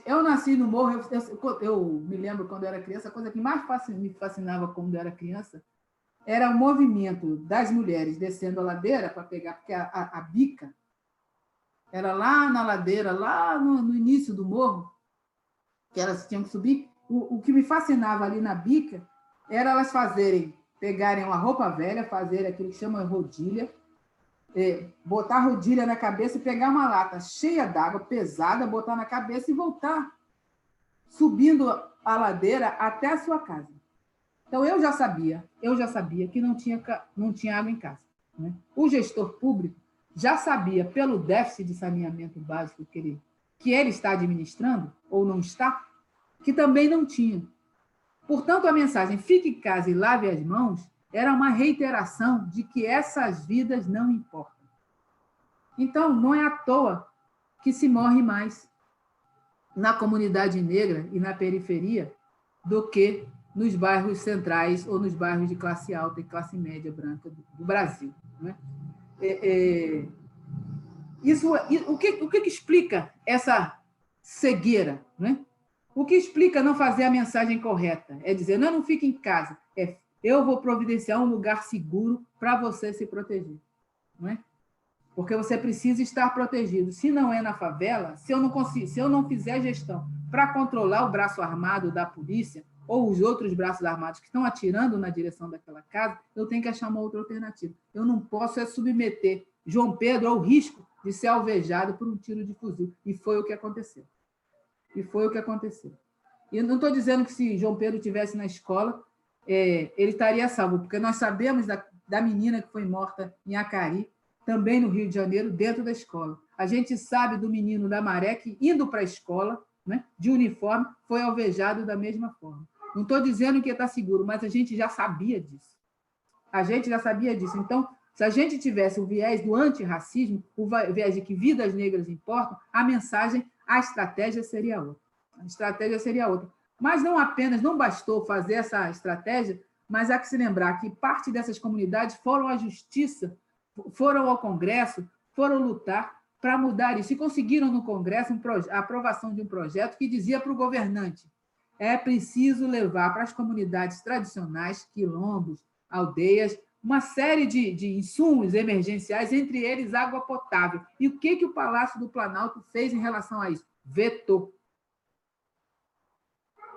eu nasci no morro, eu me lembro quando eu era criança, a coisa que mais me fascinava quando eu era criança era o movimento das mulheres descendo a ladeira para pegar, porque a bica era lá na ladeira, lá no início do morro, que elas tinham que subir. O que me fascinava ali na bica era elas pegarem uma roupa velha, fazer aquilo que chama rodilha, botar a rodilha na cabeça e pegar uma lata cheia d'água, pesada, botar na cabeça e voltar, subindo a ladeira até a sua casa. Então, eu já sabia que não tinha água em casa. Né? O gestor público já sabia, pelo déficit de saneamento básico que ele está administrando, ou não está, que também não tinha. Portanto, a mensagem fique em casa e lave as mãos era uma reiteração de que essas vidas não importam. Então, não é à toa que se morre mais na comunidade negra e na periferia do que nos bairros centrais ou nos bairros de classe alta e classe média branca do Brasil. Né? O que explica essa cegueira? Né? O que explica não fazer a mensagem correta? É dizer, não fique em casa, eu vou providenciar um lugar seguro para você se proteger. Não é? Porque você precisa estar protegido. Se não é na favela, se eu não fizer gestão para controlar o braço armado da polícia ou os outros braços armados que estão atirando na direção daquela casa, eu tenho que achar uma outra alternativa. Eu não posso submeter João Pedro ao risco de ser alvejado por um tiro de fuzil. E foi o que aconteceu. E eu não estou dizendo que se João Pedro estivesse na escola, ele estaria salvo, porque nós sabemos da menina que foi morta em Acari, também no Rio de Janeiro, dentro da escola. A gente sabe do menino da Maré que, indo para a escola, né, de uniforme, foi alvejado da mesma forma. Não estou dizendo que está seguro, mas a gente já sabia disso. A gente já sabia disso. Então, se a gente tivesse o viés do antirracismo, o viés de que vidas negras importam, a mensagem, a estratégia seria outra. A estratégia seria outra. Mas não bastou fazer essa estratégia, mas há que se lembrar que parte dessas comunidades foram à justiça, foram ao Congresso, foram lutar para mudar isso. E conseguiram no Congresso a aprovação de um projeto que dizia para o governante: é preciso levar para as comunidades tradicionais, quilombos, aldeias, uma série de insumos emergenciais, entre eles água potável. E o que o Palácio do Planalto fez em relação a isso? Vetou.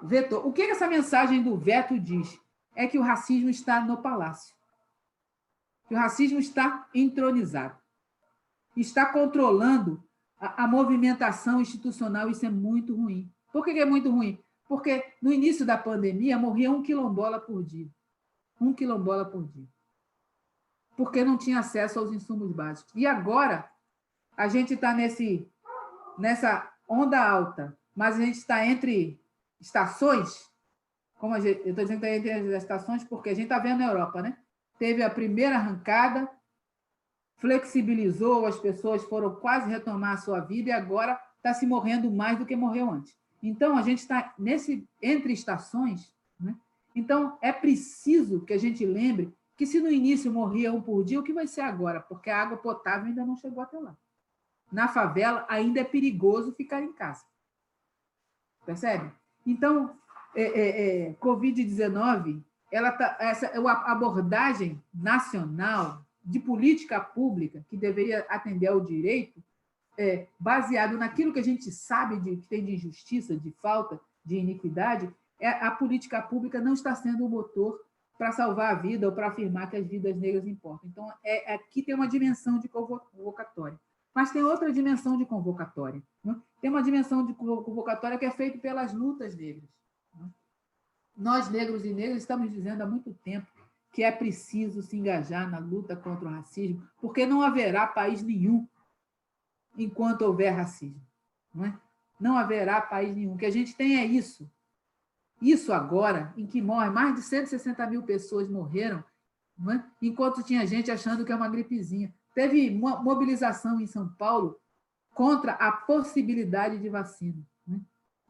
Vetou. O que essa mensagem do veto diz? É que o racismo está no palácio. Que o racismo está entronizado. Está controlando a movimentação institucional. Isso é muito ruim. Por que é muito ruim? Porque no início da pandemia morria 1 quilombola por dia. 1 quilombola por dia. Porque não tinha acesso aos insumos básicos. E agora, a gente está nessa onda alta, mas a gente está entre estações, eu estou dizendo que está entre as estações porque a gente está vendo na Europa, né? Teve a primeira arrancada, flexibilizou, as pessoas foram quase retomar a sua vida e agora está se morrendo mais do que morreu antes. Então, a gente está entre estações, né? Então, é preciso que a gente lembre que se no início morria 1 por dia, o que vai ser agora? Porque a água potável ainda não chegou até lá. Na favela, ainda é perigoso ficar em casa. Percebe? Então, Covid-19, essa abordagem nacional de política pública que deveria atender ao direito, baseado naquilo que a gente sabe que tem de injustiça, de falta, de iniquidade, a política pública não está sendo o motor para salvar a vida ou para afirmar que as vidas negras importam. Então, aqui tem uma dimensão de convocatória. Mas tem outra dimensão de convocatória, né? Tem uma dimensão de convocatória que é feita pelas lutas negras, né? Nós, negros e negras, estamos dizendo há muito tempo que é preciso se engajar na luta contra o racismo, porque não haverá país nenhum enquanto houver racismo. Não é? Não haverá país nenhum. O que a gente tem é isso. Isso agora, em que morre, mais de 160 mil pessoas morreram, não é? Enquanto tinha gente achando que é uma gripezinha. Teve mobilização em São Paulo contra a possibilidade de vacina, né?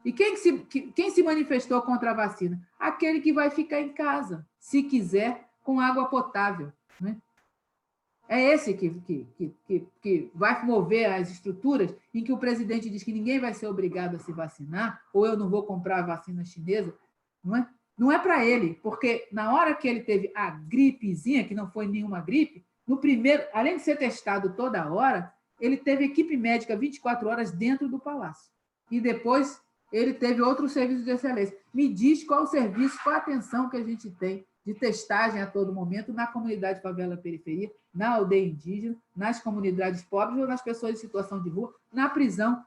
E quem se manifestou contra a vacina? Aquele que vai ficar em casa, se quiser, com água potável, né? É esse que vai mover as estruturas em que o presidente diz que ninguém vai ser obrigado a se vacinar, ou eu não vou comprar a vacina chinesa, não é? Não é para ele, porque na hora que ele teve a gripezinha, que não foi nenhuma gripe, no primeiro, além de ser testado toda hora, ele teve equipe médica 24 horas dentro do palácio. E depois ele teve outro serviço de excelência. Me diz qual o serviço, qual a atenção que a gente tem de testagem a todo momento na comunidade favela periferia, na aldeia indígena, nas comunidades pobres ou nas pessoas em situação de rua, na prisão.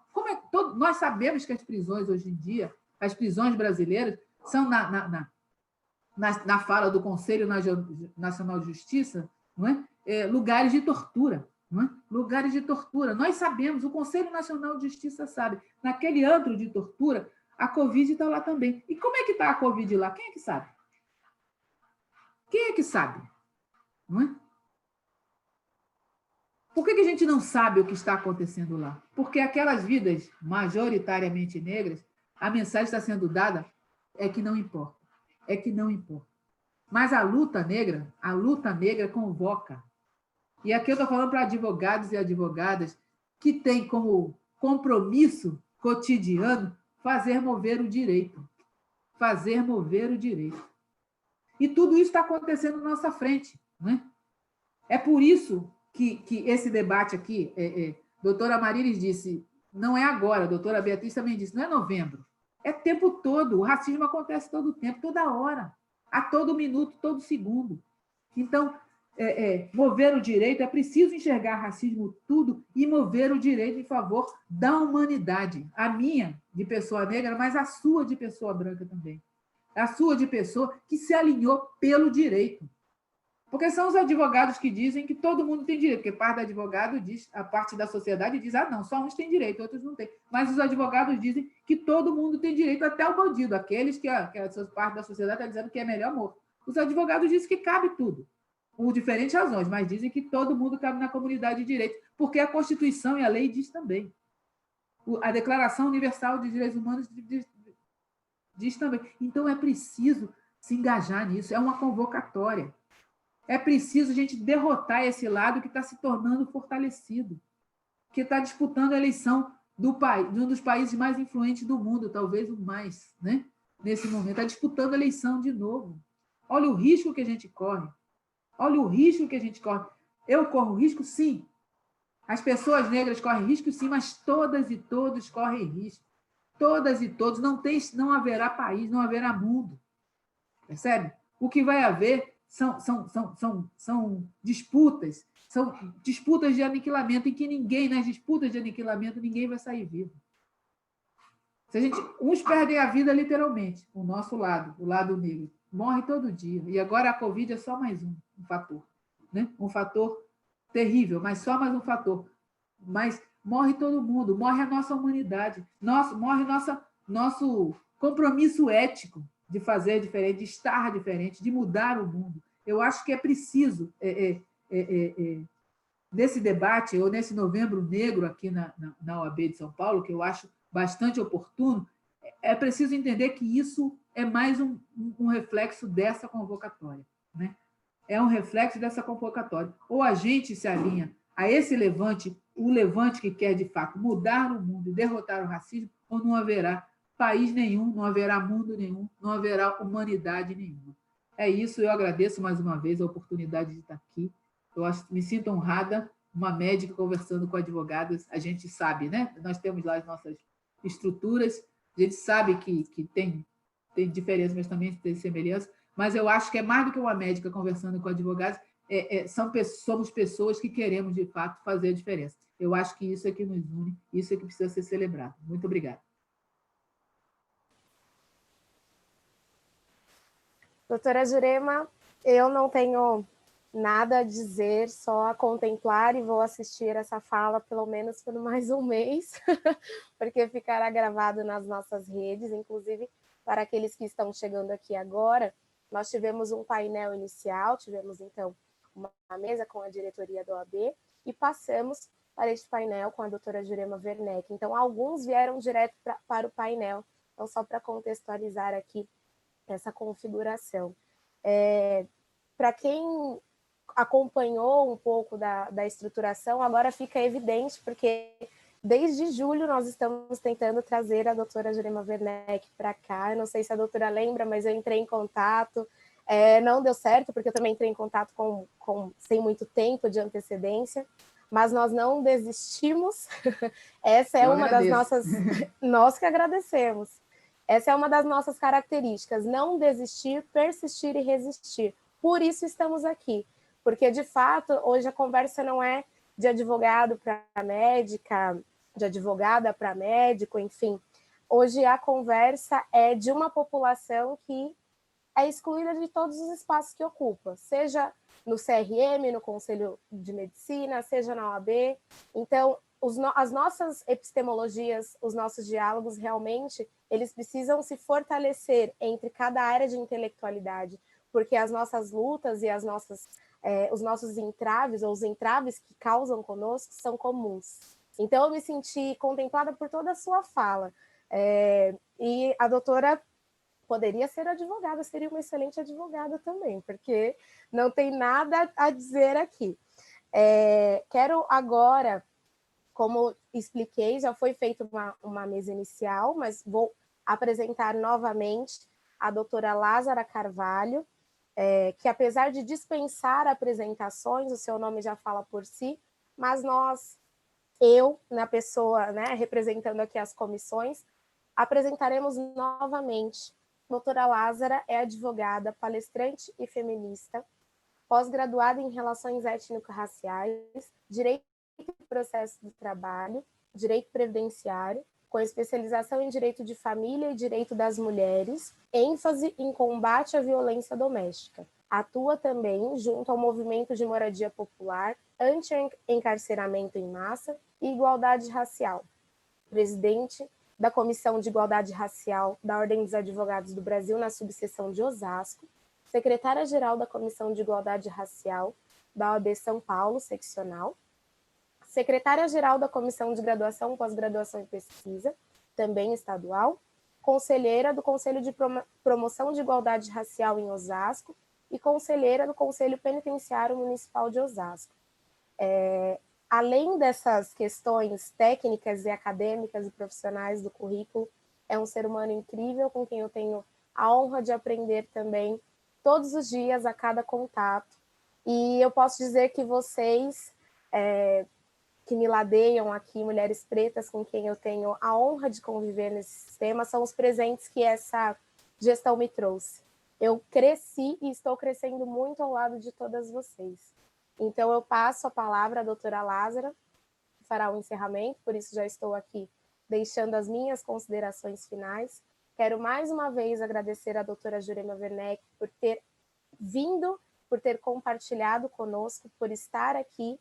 Nós sabemos que as prisões hoje em dia, as prisões brasileiras, são na fala do Conselho Nacional de Justiça, não é? Lugares de tortura. Não é? Lugares de tortura. Nós sabemos, o Conselho Nacional de Justiça sabe, naquele antro de tortura, a Covid está lá também. E como é que está a Covid lá? Quem é que sabe? Quem é que sabe? Não é? Por que a gente não sabe o que está acontecendo lá? Porque aquelas vidas majoritariamente negras, a mensagem está sendo dada é que não importa. É que não importa. Mas a luta negra convoca. E aqui eu estou falando para advogados e advogadas que têm como compromisso cotidiano fazer mover o direito. Fazer mover o direito. E tudo isso está acontecendo na nossa frente. Não é? É por isso que esse debate aqui, doutora Marilis disse, não é agora, a doutora Beatriz também disse, não é novembro. É tempo todo. O racismo acontece todo o tempo, toda hora. A todo minuto, todo segundo. Então, mover o direito, é preciso enxergar racismo tudo e mover o direito em favor da humanidade. A minha, de pessoa negra, mas a sua, de pessoa branca também. A sua, de pessoa que se alinhou pelo direito. Porque são os advogados que dizem que todo mundo tem direito, porque parte do advogado diz, a parte da sociedade diz, não, só uns têm direito, outros não têm. Mas os advogados dizem que todo mundo tem direito, até o bandido, aqueles que a parte da sociedade está dizendo que é melhor morto. Os advogados dizem que cabe tudo, por diferentes razões, mas dizem que todo mundo cabe na comunidade de direito, porque a Constituição e a lei diz também. A Declaração Universal de Direitos Humanos diz também. Então, é preciso se engajar nisso, é uma convocatória. É preciso a gente derrotar esse lado que está se tornando fortalecido, que está disputando a eleição de um dos países mais influentes do mundo, talvez o mais, né? Nesse momento, está disputando a eleição de novo. Olha o risco que a gente corre. Olha o risco que a gente corre. Eu corro risco, sim. As pessoas negras correm risco, sim, mas todas e todos correm risco. Todas e todos. Não haverá país, não haverá mundo. Percebe? O que vai haver são disputas de aniquilamento, em que nas disputas de aniquilamento, ninguém vai sair vivo. Uns perdem a vida literalmente, o nosso lado, o lado negro, morre todo dia. E agora a Covid é só mais um fator, né? Um fator terrível, mas só mais um fator. Mas morre todo mundo, morre a nossa humanidade, morre nosso compromisso ético de fazer diferente, de estar diferente, de mudar o mundo. Eu acho que é preciso, nesse debate, ou nesse Novembro Negro aqui na OAB de São Paulo, que eu acho bastante oportuno, é preciso entender que isso é mais um reflexo dessa convocatória, né? É um reflexo dessa convocatória. Ou a gente se alinha a esse levante, o levante que quer, de fato, mudar o mundo e derrotar o racismo, ou não haverá país nenhum, não haverá mundo nenhum, não haverá humanidade nenhuma. É isso, eu agradeço mais uma vez a oportunidade de estar aqui. Me sinto honrada, uma médica conversando com advogadas, a gente sabe, né? Nós temos lá as nossas estruturas, a gente sabe que tem diferença, mas também tem semelhança, mas eu acho que é mais do que uma médica conversando com advogados, somos pessoas que queremos, de fato, fazer a diferença. Eu acho que isso é que nos une, isso é que precisa ser celebrado. Muito obrigada. Doutora Jurema, eu não tenho nada a dizer, só a contemplar, e vou assistir essa fala pelo menos por mais um mês, porque ficará gravado nas nossas redes, inclusive para aqueles que estão chegando aqui agora. Nós tivemos um painel inicial, tivemos então uma mesa com a diretoria da OAB e passamos para este painel com a doutora Jurema Werneck. Então, alguns vieram direto para o painel, então só para contextualizar aqui essa configuração. Para quem acompanhou um pouco da estruturação, agora fica evidente, porque desde julho nós estamos tentando trazer a doutora Jurema Werneck para cá. Eu não sei se a doutora lembra, mas eu entrei em contato, não deu certo, porque eu também entrei em contato sem muito tempo de antecedência, mas nós não desistimos. Essa é uma das nossas... Nós que agradecemos. Essa é uma das nossas características, não desistir, persistir e resistir. Por isso estamos aqui, porque, de fato, hoje a conversa não é de advogado para médica, de advogada para médico, enfim. Hoje a conversa é de uma população que é excluída de todos os espaços que ocupa, seja no CRM, no Conselho de Medicina, seja na OAB. Então, as nossas epistemologias, os nossos diálogos, realmente, eles precisam se fortalecer entre cada área de intelectualidade, porque as nossas lutas e os nossos entraves, ou os entraves que causam conosco, são comuns. Então, eu me senti contemplada por toda a sua fala. E a doutora poderia ser advogada, seria uma excelente advogada também, porque não tem nada a dizer aqui. Quero agora, como expliquei, já foi feita uma mesa inicial, mas vou apresentar novamente a doutora Lázara Carvalho, que apesar de dispensar apresentações, o seu nome já fala por si, mas eu, na pessoa, né, representando aqui as comissões, apresentaremos novamente. Doutora Lázara é advogada, palestrante e feminista, pós-graduada em Relações Étnico-Raciais, Direito e Processo do Trabalho, Direito Previdenciário, com especialização em Direito de Família e Direito das Mulheres, ênfase em combate à violência doméstica. Atua também junto ao movimento de moradia popular, anti-encarceramento em massa e igualdade racial. Presidente da Comissão de Igualdade Racial da Ordem dos Advogados do Brasil na subseção de Osasco, secretária-geral da Comissão de Igualdade Racial da OAB São Paulo, seccional, secretária-geral da Comissão de Graduação, Pós-Graduação e Pesquisa, também estadual, conselheira do Conselho de Promoção de Igualdade Racial em Osasco e conselheira do Conselho Penitenciário Municipal de Osasco. Além dessas questões técnicas e acadêmicas e profissionais do currículo, é um ser humano incrível com quem eu tenho a honra de aprender também todos os dias, a cada contato. E eu posso dizer que vocês, que me ladeiam aqui, mulheres pretas com quem eu tenho a honra de conviver nesse sistema, são os presentes que essa gestão me trouxe. Eu cresci e estou crescendo muito ao lado de todas vocês. Então, eu passo a palavra à doutora Lázara, que fará o encerramento, por isso já estou aqui deixando as minhas considerações finais. Quero mais uma vez agradecer à doutora Jurema Werneck por ter vindo, por ter compartilhado conosco, por estar aqui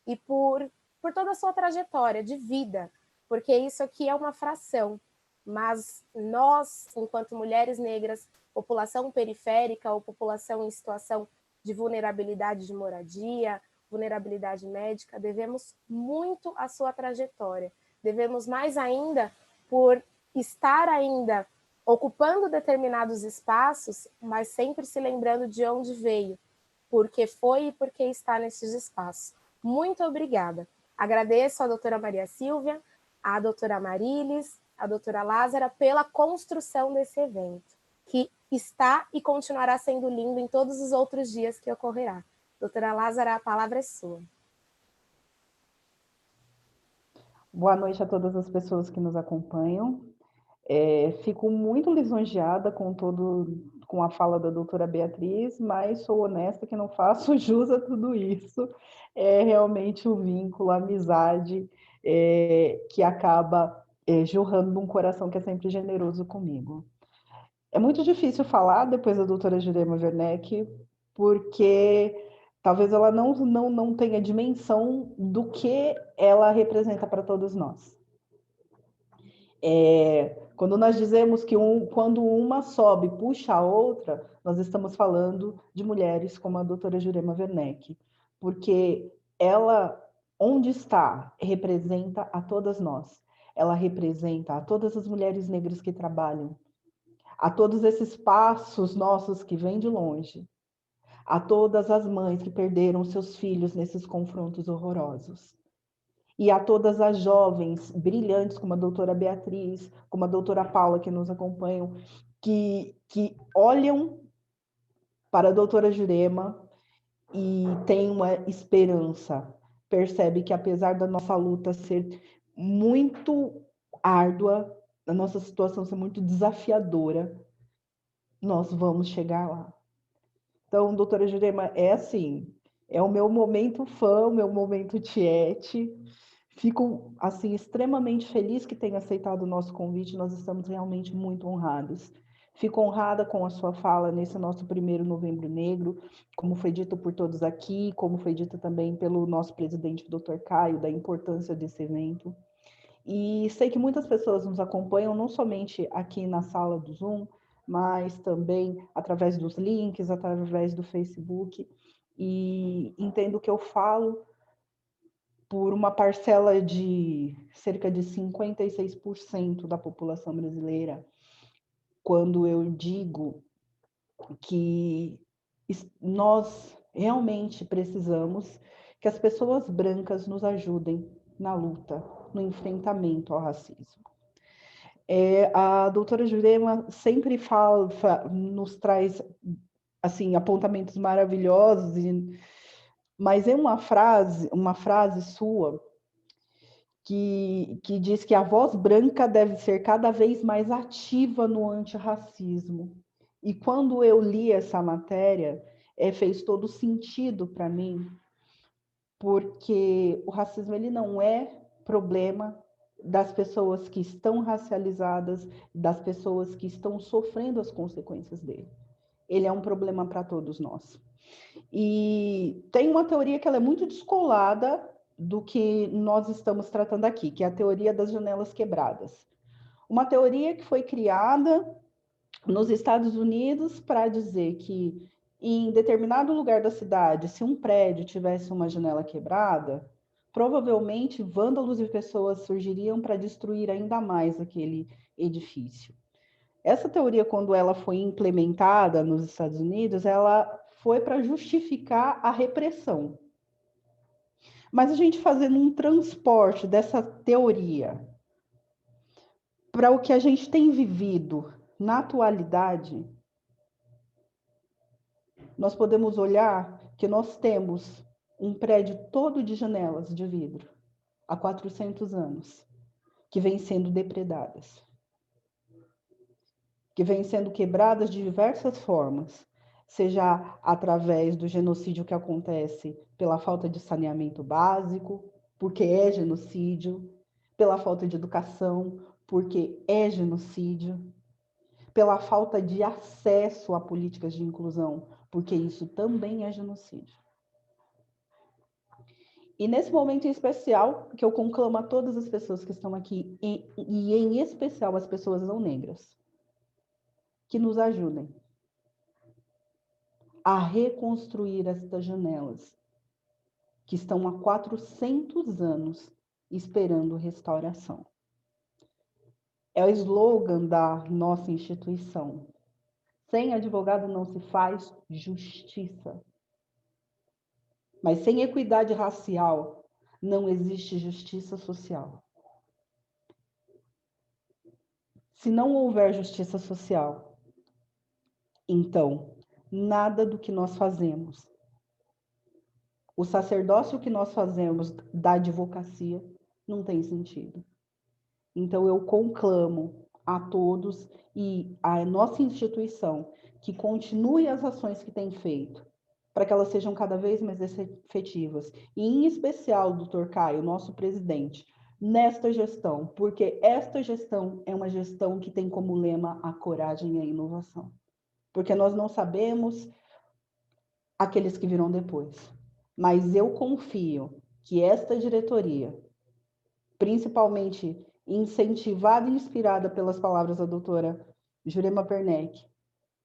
e por toda a sua trajetória de vida, porque isso aqui é uma fração, mas nós, enquanto mulheres negras, população periférica ou população em situação de vulnerabilidade de moradia, vulnerabilidade médica, devemos muito à sua trajetória. Devemos mais ainda por estar ainda ocupando determinados espaços, mas sempre se lembrando de onde veio, porque foi e porque está nesses espaços. Muito obrigada. Agradeço à doutora Maria Silvia, à doutora Marilis, à doutora Lázara pela construção desse evento, que está e continuará sendo lindo em todos os outros dias que ocorrerá. Doutora Lázara, a palavra é sua. Boa noite a todas as pessoas que nos acompanham. Fico muito lisonjeada com a fala da doutora Beatriz, mas sou honesta que não faço jus a tudo isso. É realmente o vínculo, a amizade que acaba jorrando num coração que é sempre generoso comigo. É muito difícil falar depois da doutora Jurema Werneck, porque talvez ela não tenha dimensão do que ela representa para todos nós. Quando nós dizemos que quando uma sobe, puxa a outra, nós estamos falando de mulheres como a doutora Jurema Werneck, porque ela, onde está, representa a todas nós. Ela representa a todas as mulheres negras que trabalham, a todos esses passos nossos que vêm de longe, a todas as mães que perderam seus filhos nesses confrontos horrorosos, e a todas as jovens brilhantes, como a doutora Beatriz, como a doutora Paula, que nos acompanham, que olham para a doutora Jurema e têm uma esperança, percebe que apesar da nossa luta ser muito árdua, a nossa situação ser muito desafiadora, nós vamos chegar lá. Então, doutora Jurema, é o meu momento fã, o meu momento tiete. Fico, assim, extremamente feliz que tenha aceitado o nosso convite, nós estamos realmente muito honrados. Fico honrada com a sua fala nesse nosso primeiro Novembro Negro, como foi dito por todos aqui, como foi dito também pelo nosso presidente, Dr. Caio, da importância desse evento. E sei que muitas pessoas nos acompanham, não somente aqui na sala do Zoom, mas também através dos links, através do Facebook, e entendo que eu falo por uma parcela de cerca de 56% da população brasileira, quando eu digo que nós realmente precisamos que as pessoas brancas nos ajudem na luta, no enfrentamento ao racismo. A doutora Jurema sempre nos traz assim, apontamentos maravilhosos, mas é uma frase sua que diz que a voz branca deve ser cada vez mais ativa no antirracismo. E quando eu li essa matéria, fez todo sentido para mim, porque o racismo ele não é problema das pessoas que estão racializadas, das pessoas que estão sofrendo as consequências dele. ele é um problema para todos nós. E tem uma teoria que ela é muito descolada do que nós estamos tratando aqui, que é a teoria das janelas quebradas. Uma teoria que foi criada nos Estados Unidos para dizer que em determinado lugar da cidade, se um prédio tivesse uma janela quebrada, provavelmente vândalos e pessoas surgiriam para destruir ainda mais aquele edifício. Essa teoria, quando ela foi implementada nos Estados Unidos, ela foi para justificar a repressão. Mas a gente fazendo um transporte dessa teoria para o que a gente tem vivido na atualidade, nós podemos olhar que nós temos um prédio todo de janelas de vidro há 400 anos, que vem sendo depredadas, que vem sendo quebradas de diversas formas, seja através do genocídio que acontece pela falta de saneamento básico, porque é genocídio, pela falta de educação, porque é genocídio, pela falta de acesso a políticas de inclusão, porque isso também é genocídio. E nesse momento em especial, que eu conclamo a todas as pessoas que estão aqui, e em especial as pessoas não negras, que nos ajudem a reconstruir estas janelas, que estão há 400 anos esperando restauração. É o slogan da nossa instituição. Sem advogado não se faz justiça. Mas sem equidade racial não existe justiça social. Se não houver justiça social, então nada do que nós fazemos, o sacerdócio que nós fazemos da advocacia, não tem sentido. Então eu conclamo a todos e a nossa instituição que continue as ações que tem feito, para que elas sejam cada vez mais efetivas. E em especial, doutor Caio, nosso presidente, nesta gestão, porque esta gestão é uma gestão que tem como lema a coragem e a inovação. Porque nós não sabemos aqueles que virão depois. Mas eu confio que esta diretoria, principalmente incentivada e inspirada pelas palavras da doutora Jurema Werneck,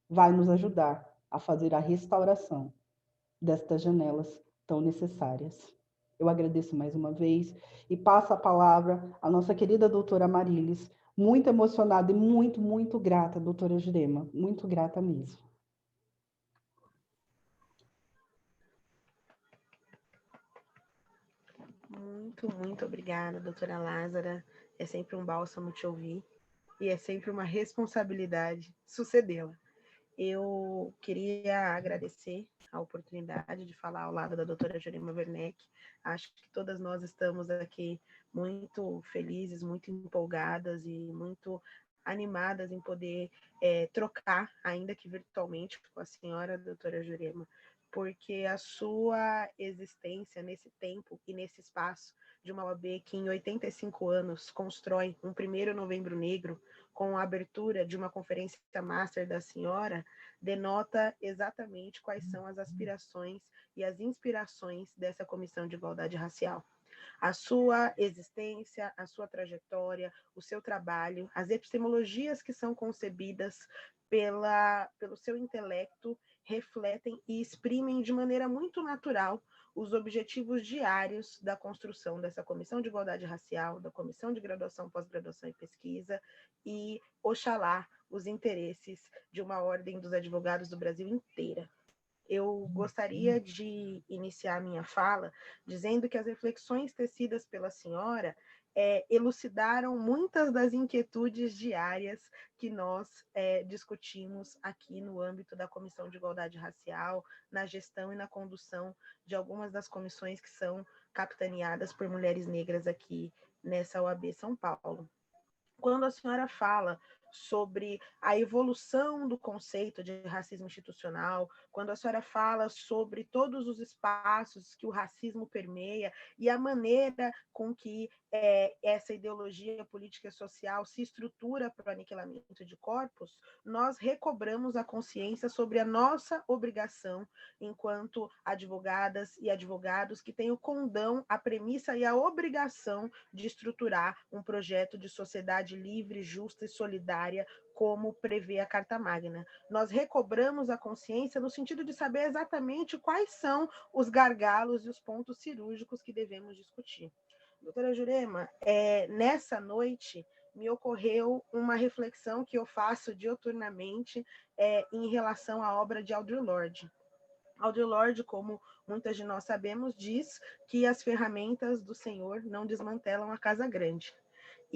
vai nos ajudar a fazer a restauração destas janelas tão necessárias. Eu agradeço mais uma vez e passo a palavra à nossa querida doutora Marilis, muito emocionada e muito, muito grata, doutora Jurema, muito grata mesmo. Muito obrigada, doutora Lázara. É sempre um bálsamo te ouvir e é sempre uma responsabilidade sucedê-la. Eu queria agradecer a oportunidade de falar ao lado da doutora Jurema Werneck. Acho que todas nós estamos aqui muito felizes, muito empolgadas e muito animadas em poder trocar, ainda que virtualmente, com a senhora doutora Jurema, porque a sua existência nesse tempo e nesse espaço de uma OAB que em 85 anos constrói um 1º Novembro Negro com a abertura de uma conferência master da senhora, denota exatamente quais são as aspirações e as inspirações dessa Comissão de Igualdade Racial. A sua existência, a sua trajetória, o seu trabalho, as epistemologias que são concebidas pelo seu intelecto refletem e exprimem de maneira muito natural os objetivos diários da construção dessa Comissão de Igualdade Racial, da Comissão de Graduação, Pós-Graduação e Pesquisa, e, oxalá, os interesses de uma ordem dos advogados do Brasil inteira. Eu gostaria de iniciar minha fala dizendo que as reflexões tecidas pela senhora elucidaram muitas das inquietudes diárias que nós discutimos aqui no âmbito da Comissão de Igualdade Racial, na gestão e na condução de algumas das comissões que são capitaneadas por mulheres negras aqui nessa OAB São Paulo. Quando a senhora fala sobre a evolução do conceito de racismo institucional, quando a senhora fala sobre todos os espaços que o racismo permeia e a maneira com que essa ideologia política e social se estrutura para o aniquilamento de corpos, nós recobramos a consciência sobre a nossa obrigação enquanto advogadas e advogados que têm o condão, a premissa e a obrigação de estruturar um projeto de sociedade livre, justa e solidária, como prevê a Carta Magna. Nós recobramos a consciência no sentido de saber exatamente quais são os gargalos e os pontos cirúrgicos que devemos discutir. Doutora Jurema, nessa noite me ocorreu uma reflexão que eu faço dioturnamente em relação à obra de Audre Lorde. Audre Lorde, como muitas de nós sabemos, diz que as ferramentas do Senhor não desmantelam a casa grande.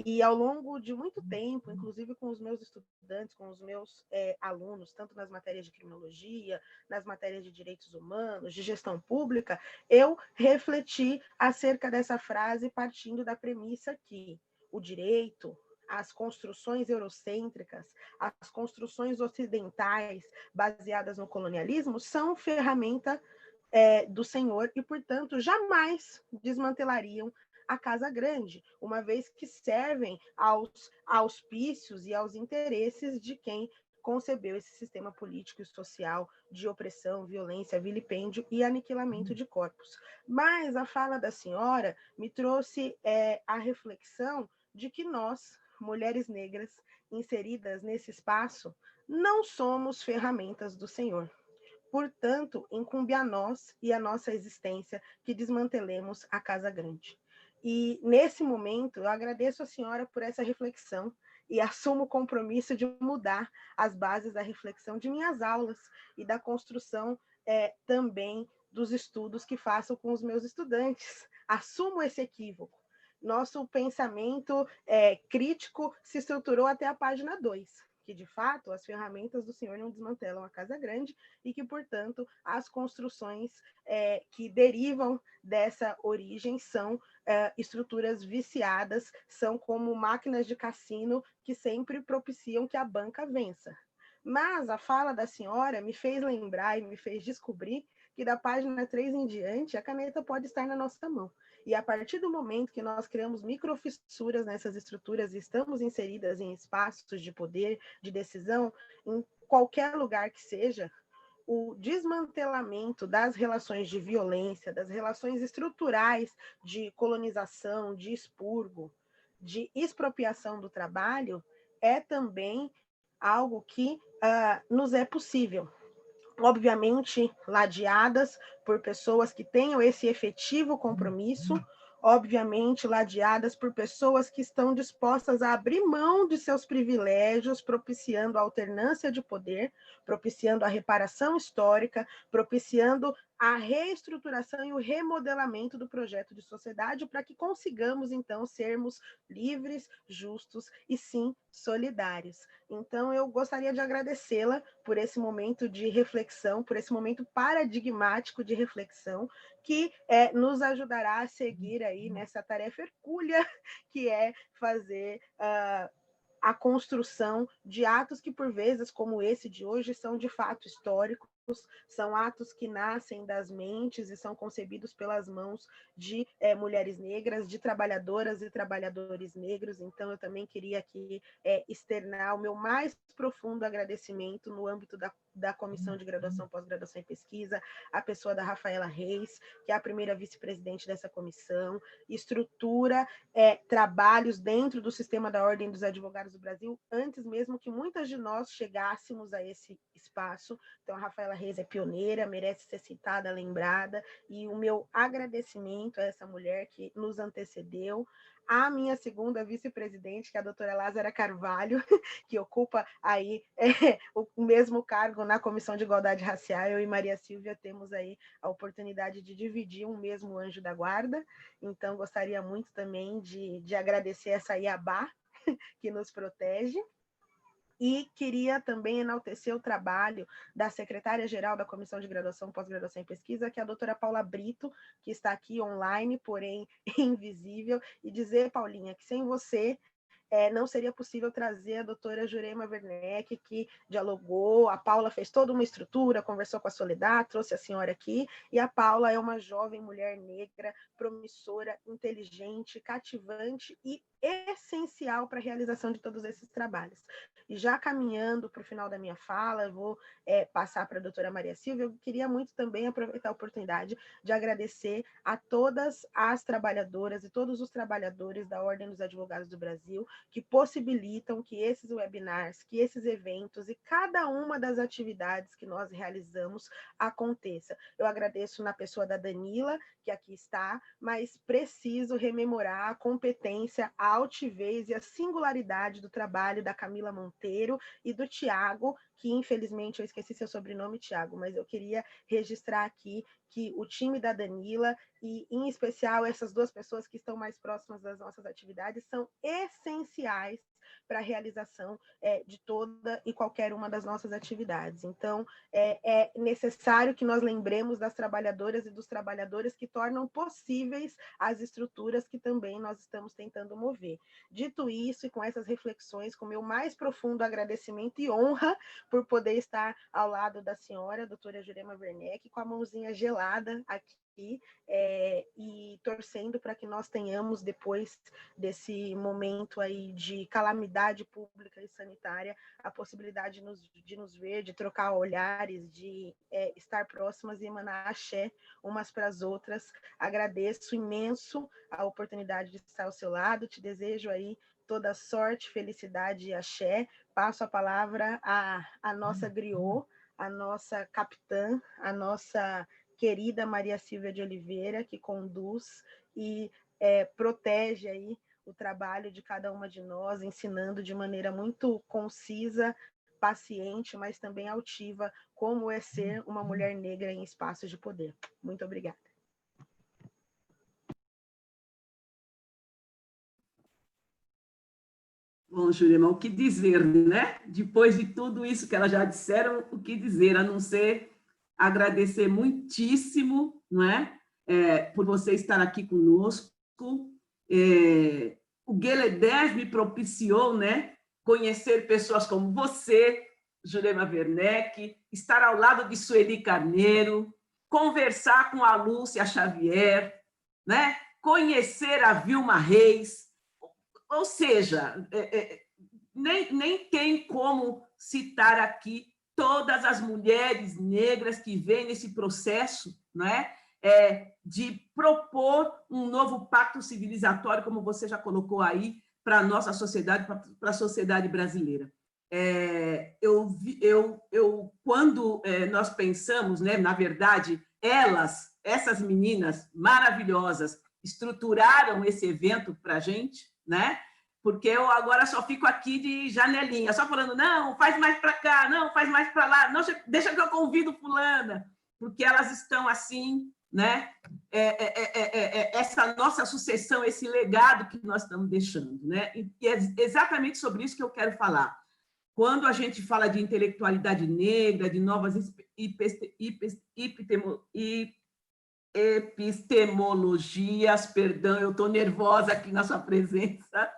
E ao longo de muito tempo, inclusive com os meus estudantes, com os meus alunos, tanto nas matérias de criminologia, nas matérias de direitos humanos, de gestão pública, eu refleti acerca dessa frase partindo da premissa que o direito, as construções eurocêntricas, as construções ocidentais baseadas no colonialismo são ferramenta do Senhor e, portanto, jamais desmantelariam a casa grande, uma vez que servem aos auspícios e aos interesses de quem concebeu esse sistema político e social de opressão, violência, vilipêndio e aniquilamento de corpos. Mas a fala da senhora me trouxe a reflexão de que nós, mulheres negras inseridas nesse espaço, não somos ferramentas do Senhor. Portanto, incumbe a nós e a nossa existência que desmantelemos a casa grande. E, nesse momento, eu agradeço a senhora por essa reflexão e assumo o compromisso de mudar as bases da reflexão de minhas aulas e da construção também dos estudos que faço com os meus estudantes. Assumo esse equívoco. Nosso pensamento crítico se estruturou até a página 2. Que, de fato, as ferramentas do Senhor não desmantelam a casa grande e que, portanto, as construções que derivam dessa origem são estruturas viciadas, são como máquinas de cassino que sempre propiciam que a banca vença. Mas a fala da senhora me fez lembrar e me fez descobrir que da página 3 em diante, a caneta pode estar na nossa mão. E a partir do momento que nós criamos microfissuras nessas estruturas e estamos inseridas em espaços de poder, de decisão, em qualquer lugar que seja, o desmantelamento das relações de violência, das relações estruturais de colonização, de expurgo, de expropriação do trabalho, é também algo que nos é possível. Obviamente, ladeadas por pessoas que tenham esse efetivo compromisso, obviamente, ladeadas por pessoas que estão dispostas a abrir mão de seus privilégios, propiciando a alternância de poder, propiciando a reparação histórica, propiciando a reestruturação e o remodelamento do projeto de sociedade para que consigamos, então, sermos livres, justos e, sim, solidários. Então, eu gostaria de agradecê-la por esse momento de reflexão, por esse momento paradigmático de reflexão, que nos ajudará a seguir aí nessa tarefa hercúlea, que é fazer a construção de atos que, por vezes, como esse de hoje, são de fato históricos, são atos que nascem das mentes e são concebidos pelas mãos de mulheres negras, de trabalhadoras e trabalhadores negros. Então, eu também queria aqui externar o meu mais profundo agradecimento no âmbito da Comissão de Graduação, Pós-Graduação e Pesquisa, a pessoa da Rafaela Reis, que é a primeira vice-presidente dessa comissão, estrutura trabalhos dentro do sistema da Ordem dos Advogados do Brasil, antes mesmo que muitas de nós chegássemos a esse espaço. Então, a Rafaela Reis é pioneira, merece ser citada, lembrada, e o meu agradecimento a essa mulher que nos antecedeu, a minha segunda vice-presidente, que é a doutora Lázara Carvalho, que ocupa aí o mesmo cargo na Comissão de Igualdade Racial. Eu e Maria Silvia temos aí a oportunidade de dividir um mesmo anjo da guarda, então gostaria muito também de agradecer essa Iabá que nos protege. E queria também enaltecer o trabalho da secretária-geral da Comissão de Graduação, Pós-Graduação e Pesquisa, que é a doutora Paula Brito, que está aqui online, porém invisível, e dizer, Paulinha, que sem você não seria possível trazer a doutora Jurema Werneck, que dialogou, a Paula fez toda uma estrutura, conversou com a Soledad, trouxe a senhora aqui, e a Paula é uma jovem mulher negra, promissora, inteligente, cativante e essencial para a realização de todos esses trabalhos. E já caminhando para o final da minha fala, eu vou passar para a doutora Maria Silvia, eu queria muito também aproveitar a oportunidade de agradecer a todas as trabalhadoras e todos os trabalhadores da Ordem dos Advogados do Brasil que possibilitam que esses webinars, que esses eventos e cada uma das atividades que nós realizamos aconteça. Eu agradeço na pessoa da Danila, que aqui está, mas preciso rememorar a competência, a altivez e a singularidade do trabalho da Camila Monteiro e do Tiago, que infelizmente eu esqueci seu sobrenome, Tiago, mas eu queria registrar aqui que o time da Danila, e em especial essas duas pessoas que estão mais próximas das nossas atividades, são essenciais para a realização de toda e qualquer uma das nossas atividades. Então, é necessário que nós lembremos das trabalhadoras e dos trabalhadores que tornam possíveis as estruturas que também nós estamos tentando mover. Dito isso, e com essas reflexões, com meu mais profundo agradecimento e honra por poder estar ao lado da senhora, doutora Jurema Werneck, com a mãozinha gelada aqui, e torcendo para que nós tenhamos, depois desse momento aí de calamidade pública e sanitária, a possibilidade de nos ver, de trocar olhares, de estar próximas e emanar axé umas para as outras. Agradeço imenso a oportunidade de estar ao seu lado, te desejo aí toda sorte, felicidade e axé. Passo a palavra à nossa griot, a nossa capitã, a nossa querida Maria Silvia de Oliveira, que conduz e protege aí o trabalho de cada uma de nós, ensinando de maneira muito concisa, paciente, mas também altiva, como é ser uma mulher negra em espaços de poder. Muito obrigada. Bom, Jurema, o que dizer, né? Depois de tudo isso que elas já disseram, o que dizer, a não ser agradecer muitíssimo, não é? Por você estar aqui conosco. O Guelé me propiciou, né? Conhecer pessoas como você, Jurema Werneck, estar ao lado de Sueli Carneiro, conversar com a Lúcia Xavier, né? Conhecer a Vilma Reis. Ou seja, nem tem como citar aqui todas as mulheres negras que vêm nesse processo, né, de propor um novo pacto civilizatório, como você já colocou aí, para a nossa sociedade, para a sociedade brasileira. Quando nós pensamos, né, na verdade, essas meninas maravilhosas, estruturaram esse evento para a gente, né? Porque eu agora só fico aqui de janelinha, só falando, não, faz mais para cá, não, faz mais para lá, não, deixa que eu convido fulana, porque elas estão assim, né? Essa nossa sucessão, esse legado que nós estamos deixando, né? E é exatamente sobre isso que eu quero falar. Quando a gente fala de intelectualidade negra, de novas epistemologias, perdão, eu estou nervosa aqui na sua presença,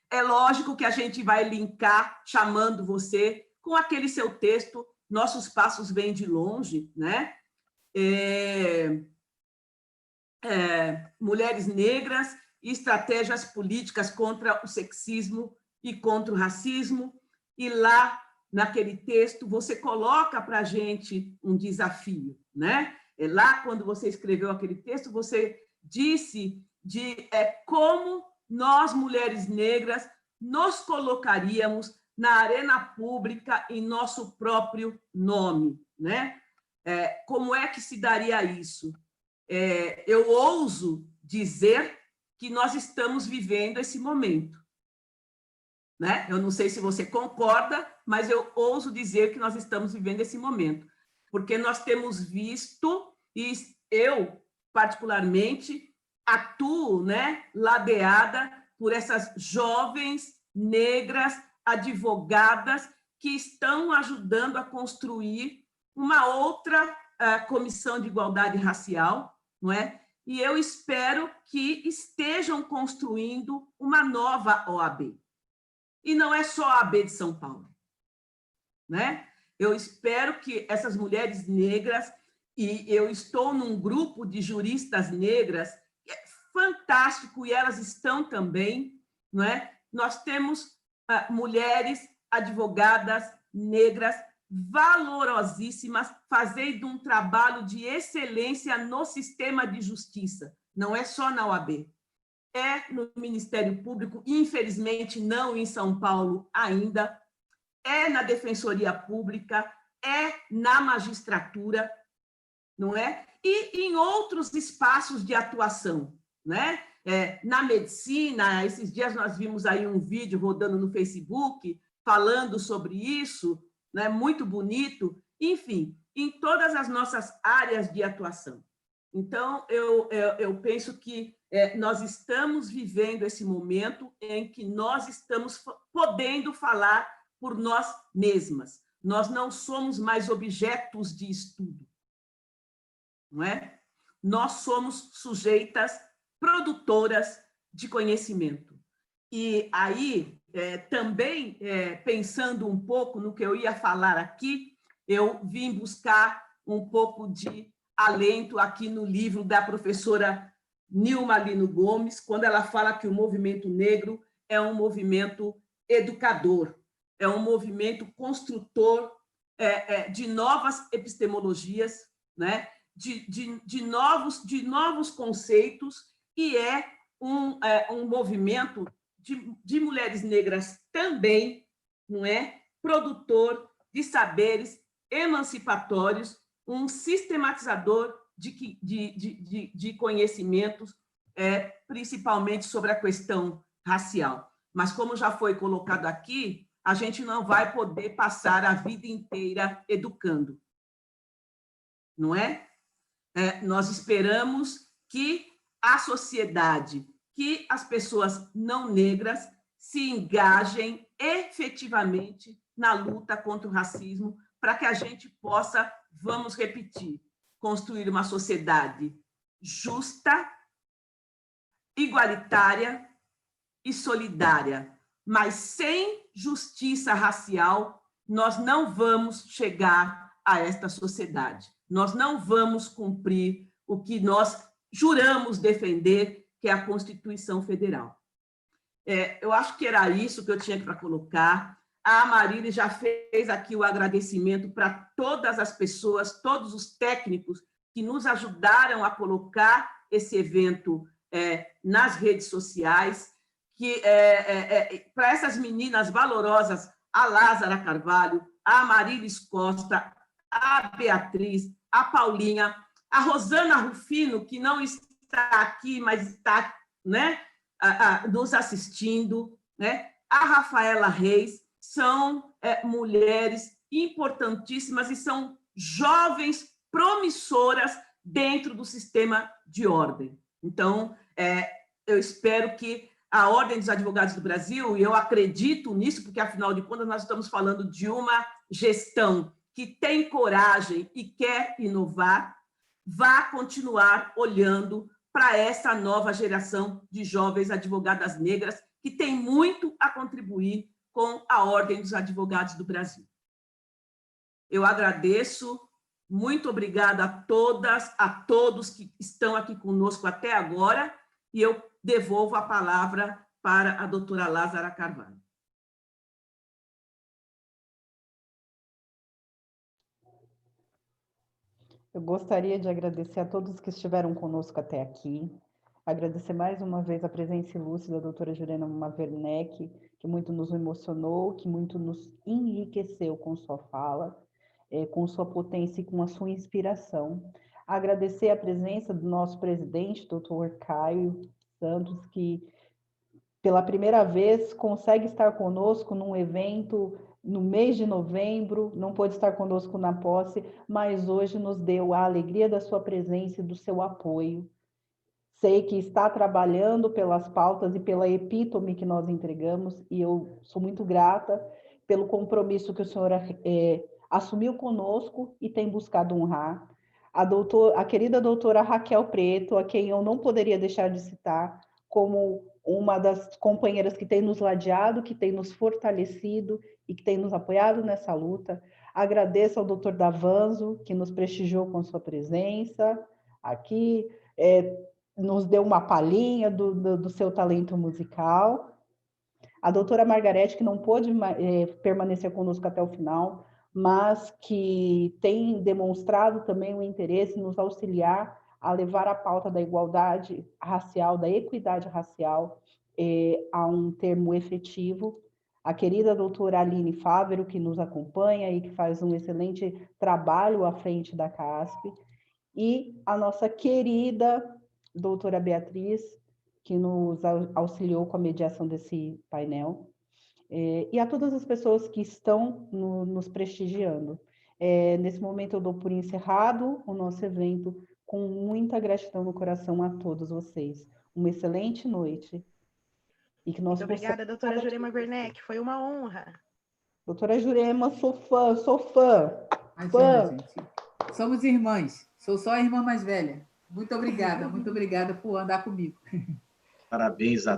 é lógico que a gente vai linkar, chamando você, com aquele seu texto, Nossos Passos Vêm de Longe, né? Mulheres Negras e Estratégias Políticas contra o Sexismo e contra o Racismo, e lá, naquele texto, você coloca para a gente um desafio, né? Lá, quando você escreveu aquele texto, você disse de como nós, mulheres negras, nos colocaríamos na arena pública em nosso próprio nome, né? Como é que se daria isso? Eu ouso dizer que nós estamos vivendo esse momento, né? Eu não sei se você concorda, mas eu ouso dizer que nós estamos vivendo esse momento, porque nós temos visto, e eu, particularmente, atuo, né, ladeada por essas jovens negras advogadas que estão ajudando a construir uma outra comissão de igualdade racial, não é? E eu espero que estejam construindo uma nova OAB, E não é só a AB de São Paulo, né? Eu espero que essas mulheres negras, e eu estou num grupo de juristas negras, é fantástico, e elas estão também, não é? Nós temos mulheres advogadas negras valorosíssimas, fazendo um trabalho de excelência no sistema de justiça. Não é só na OAB, é no Ministério Público, infelizmente não em São Paulo ainda, é na Defensoria Pública, é na magistratura, não é? E em outros espaços de atuação, né? Na medicina, esses dias nós vimos aí um vídeo rodando no Facebook falando sobre isso, né? Muito bonito, enfim, em todas as nossas áreas de atuação. Então, eu penso que nós estamos vivendo esse momento em que nós estamos podendo falar por nós mesmas. Nós não somos mais objetos de estudo, não é? Nós somos sujeitas produtoras de conhecimento. E aí, também, pensando um pouco no que eu ia falar aqui, eu vim buscar um pouco de alento aqui no livro da professora Nilma Lino Gomes, quando ela fala que o movimento negro é um movimento educador, é um movimento construtor de novas epistemologias, né? de novos conceitos, e é um movimento de mulheres negras também, não é? Produtor de saberes emancipatórios, um sistematizador de conhecimentos, principalmente sobre a questão racial. Mas, como já foi colocado aqui, a gente não vai poder passar a vida inteira educando, não é? Nós esperamos que a sociedade, que as pessoas não negras se engajem efetivamente na luta contra o racismo, para que a gente possa, vamos repetir, construir uma sociedade justa, igualitária e solidária. Mas sem justiça racial, nós não vamos chegar a esta sociedade. Nós não vamos cumprir o que nós juramos defender, que é a Constituição Federal. Eu acho que era isso que eu tinha para colocar. A Marília já fez aqui o agradecimento para todas as pessoas, todos os técnicos que nos ajudaram a colocar esse evento nas redes sociais, que para essas meninas valorosas, a Lázara Carvalho, a Marilis Costa, a Beatriz, a Paulinha, a Rosana Rufino, que não está aqui, mas está, né, nos assistindo, né? A Rafaela Reis, são mulheres importantíssimas e são jovens promissoras dentro do sistema de ordem. Então, eu espero que a Ordem dos Advogados do Brasil, e eu acredito nisso, porque, afinal de contas, nós estamos falando de uma gestão que tem coragem e quer inovar, vá continuar olhando para essa nova geração de jovens advogadas negras que tem muito a contribuir com a Ordem dos Advogados do Brasil. Eu agradeço, muito obrigada a todas, a todos que estão aqui conosco até agora, e eu devolvo a palavra para a doutora Lázara Carvalho. Eu gostaria de agradecer a todos que estiveram conosco até aqui, agradecer mais uma vez a presença ilustre da doutora Jurema Werneck, que muito nos emocionou, que muito nos enriqueceu com sua fala, com sua potência e com a sua inspiração. Agradecer a presença do nosso presidente, doutor Caio Santos, que pela primeira vez consegue estar conosco num evento no mês de novembro, não pôde estar conosco na posse, mas hoje nos deu a alegria da sua presença e do seu apoio. Sei que está trabalhando pelas pautas e pela epítome que nós entregamos, e eu sou muito grata pelo compromisso que o senhor assumiu conosco e tem buscado honrar. A querida doutora Raquel Preto, a quem eu não poderia deixar de citar, como uma das companheiras que tem nos ladeado, que tem nos fortalecido e que tem nos apoiado nessa luta. Agradeço ao Dr. Davanzo, que nos prestigiou com sua presença aqui, nos deu uma palhinha do seu talento musical. A doutora Margarete, que não pôde permanecer conosco até o final, mas que tem demonstrado também o interesse em nos auxiliar a levar a pauta da igualdade racial, da equidade racial, a um termo efetivo. A querida doutora Aline Fávero, que nos acompanha e que faz um excelente trabalho à frente da CASP, e a nossa querida doutora Beatriz, que nos auxiliou com a mediação desse painel, e a todas as pessoas que estão nos prestigiando. Nesse momento eu dou por encerrado o nosso evento, com muita gratidão no coração a todos vocês. Uma excelente noite. E que nós Muito obrigada, doutora Jurema Werneck, foi uma honra. Doutora Jurema, sou fã. Imagina, gente. Somos irmãs, sou só a irmã mais velha. Muito obrigada por andar comigo. Parabéns a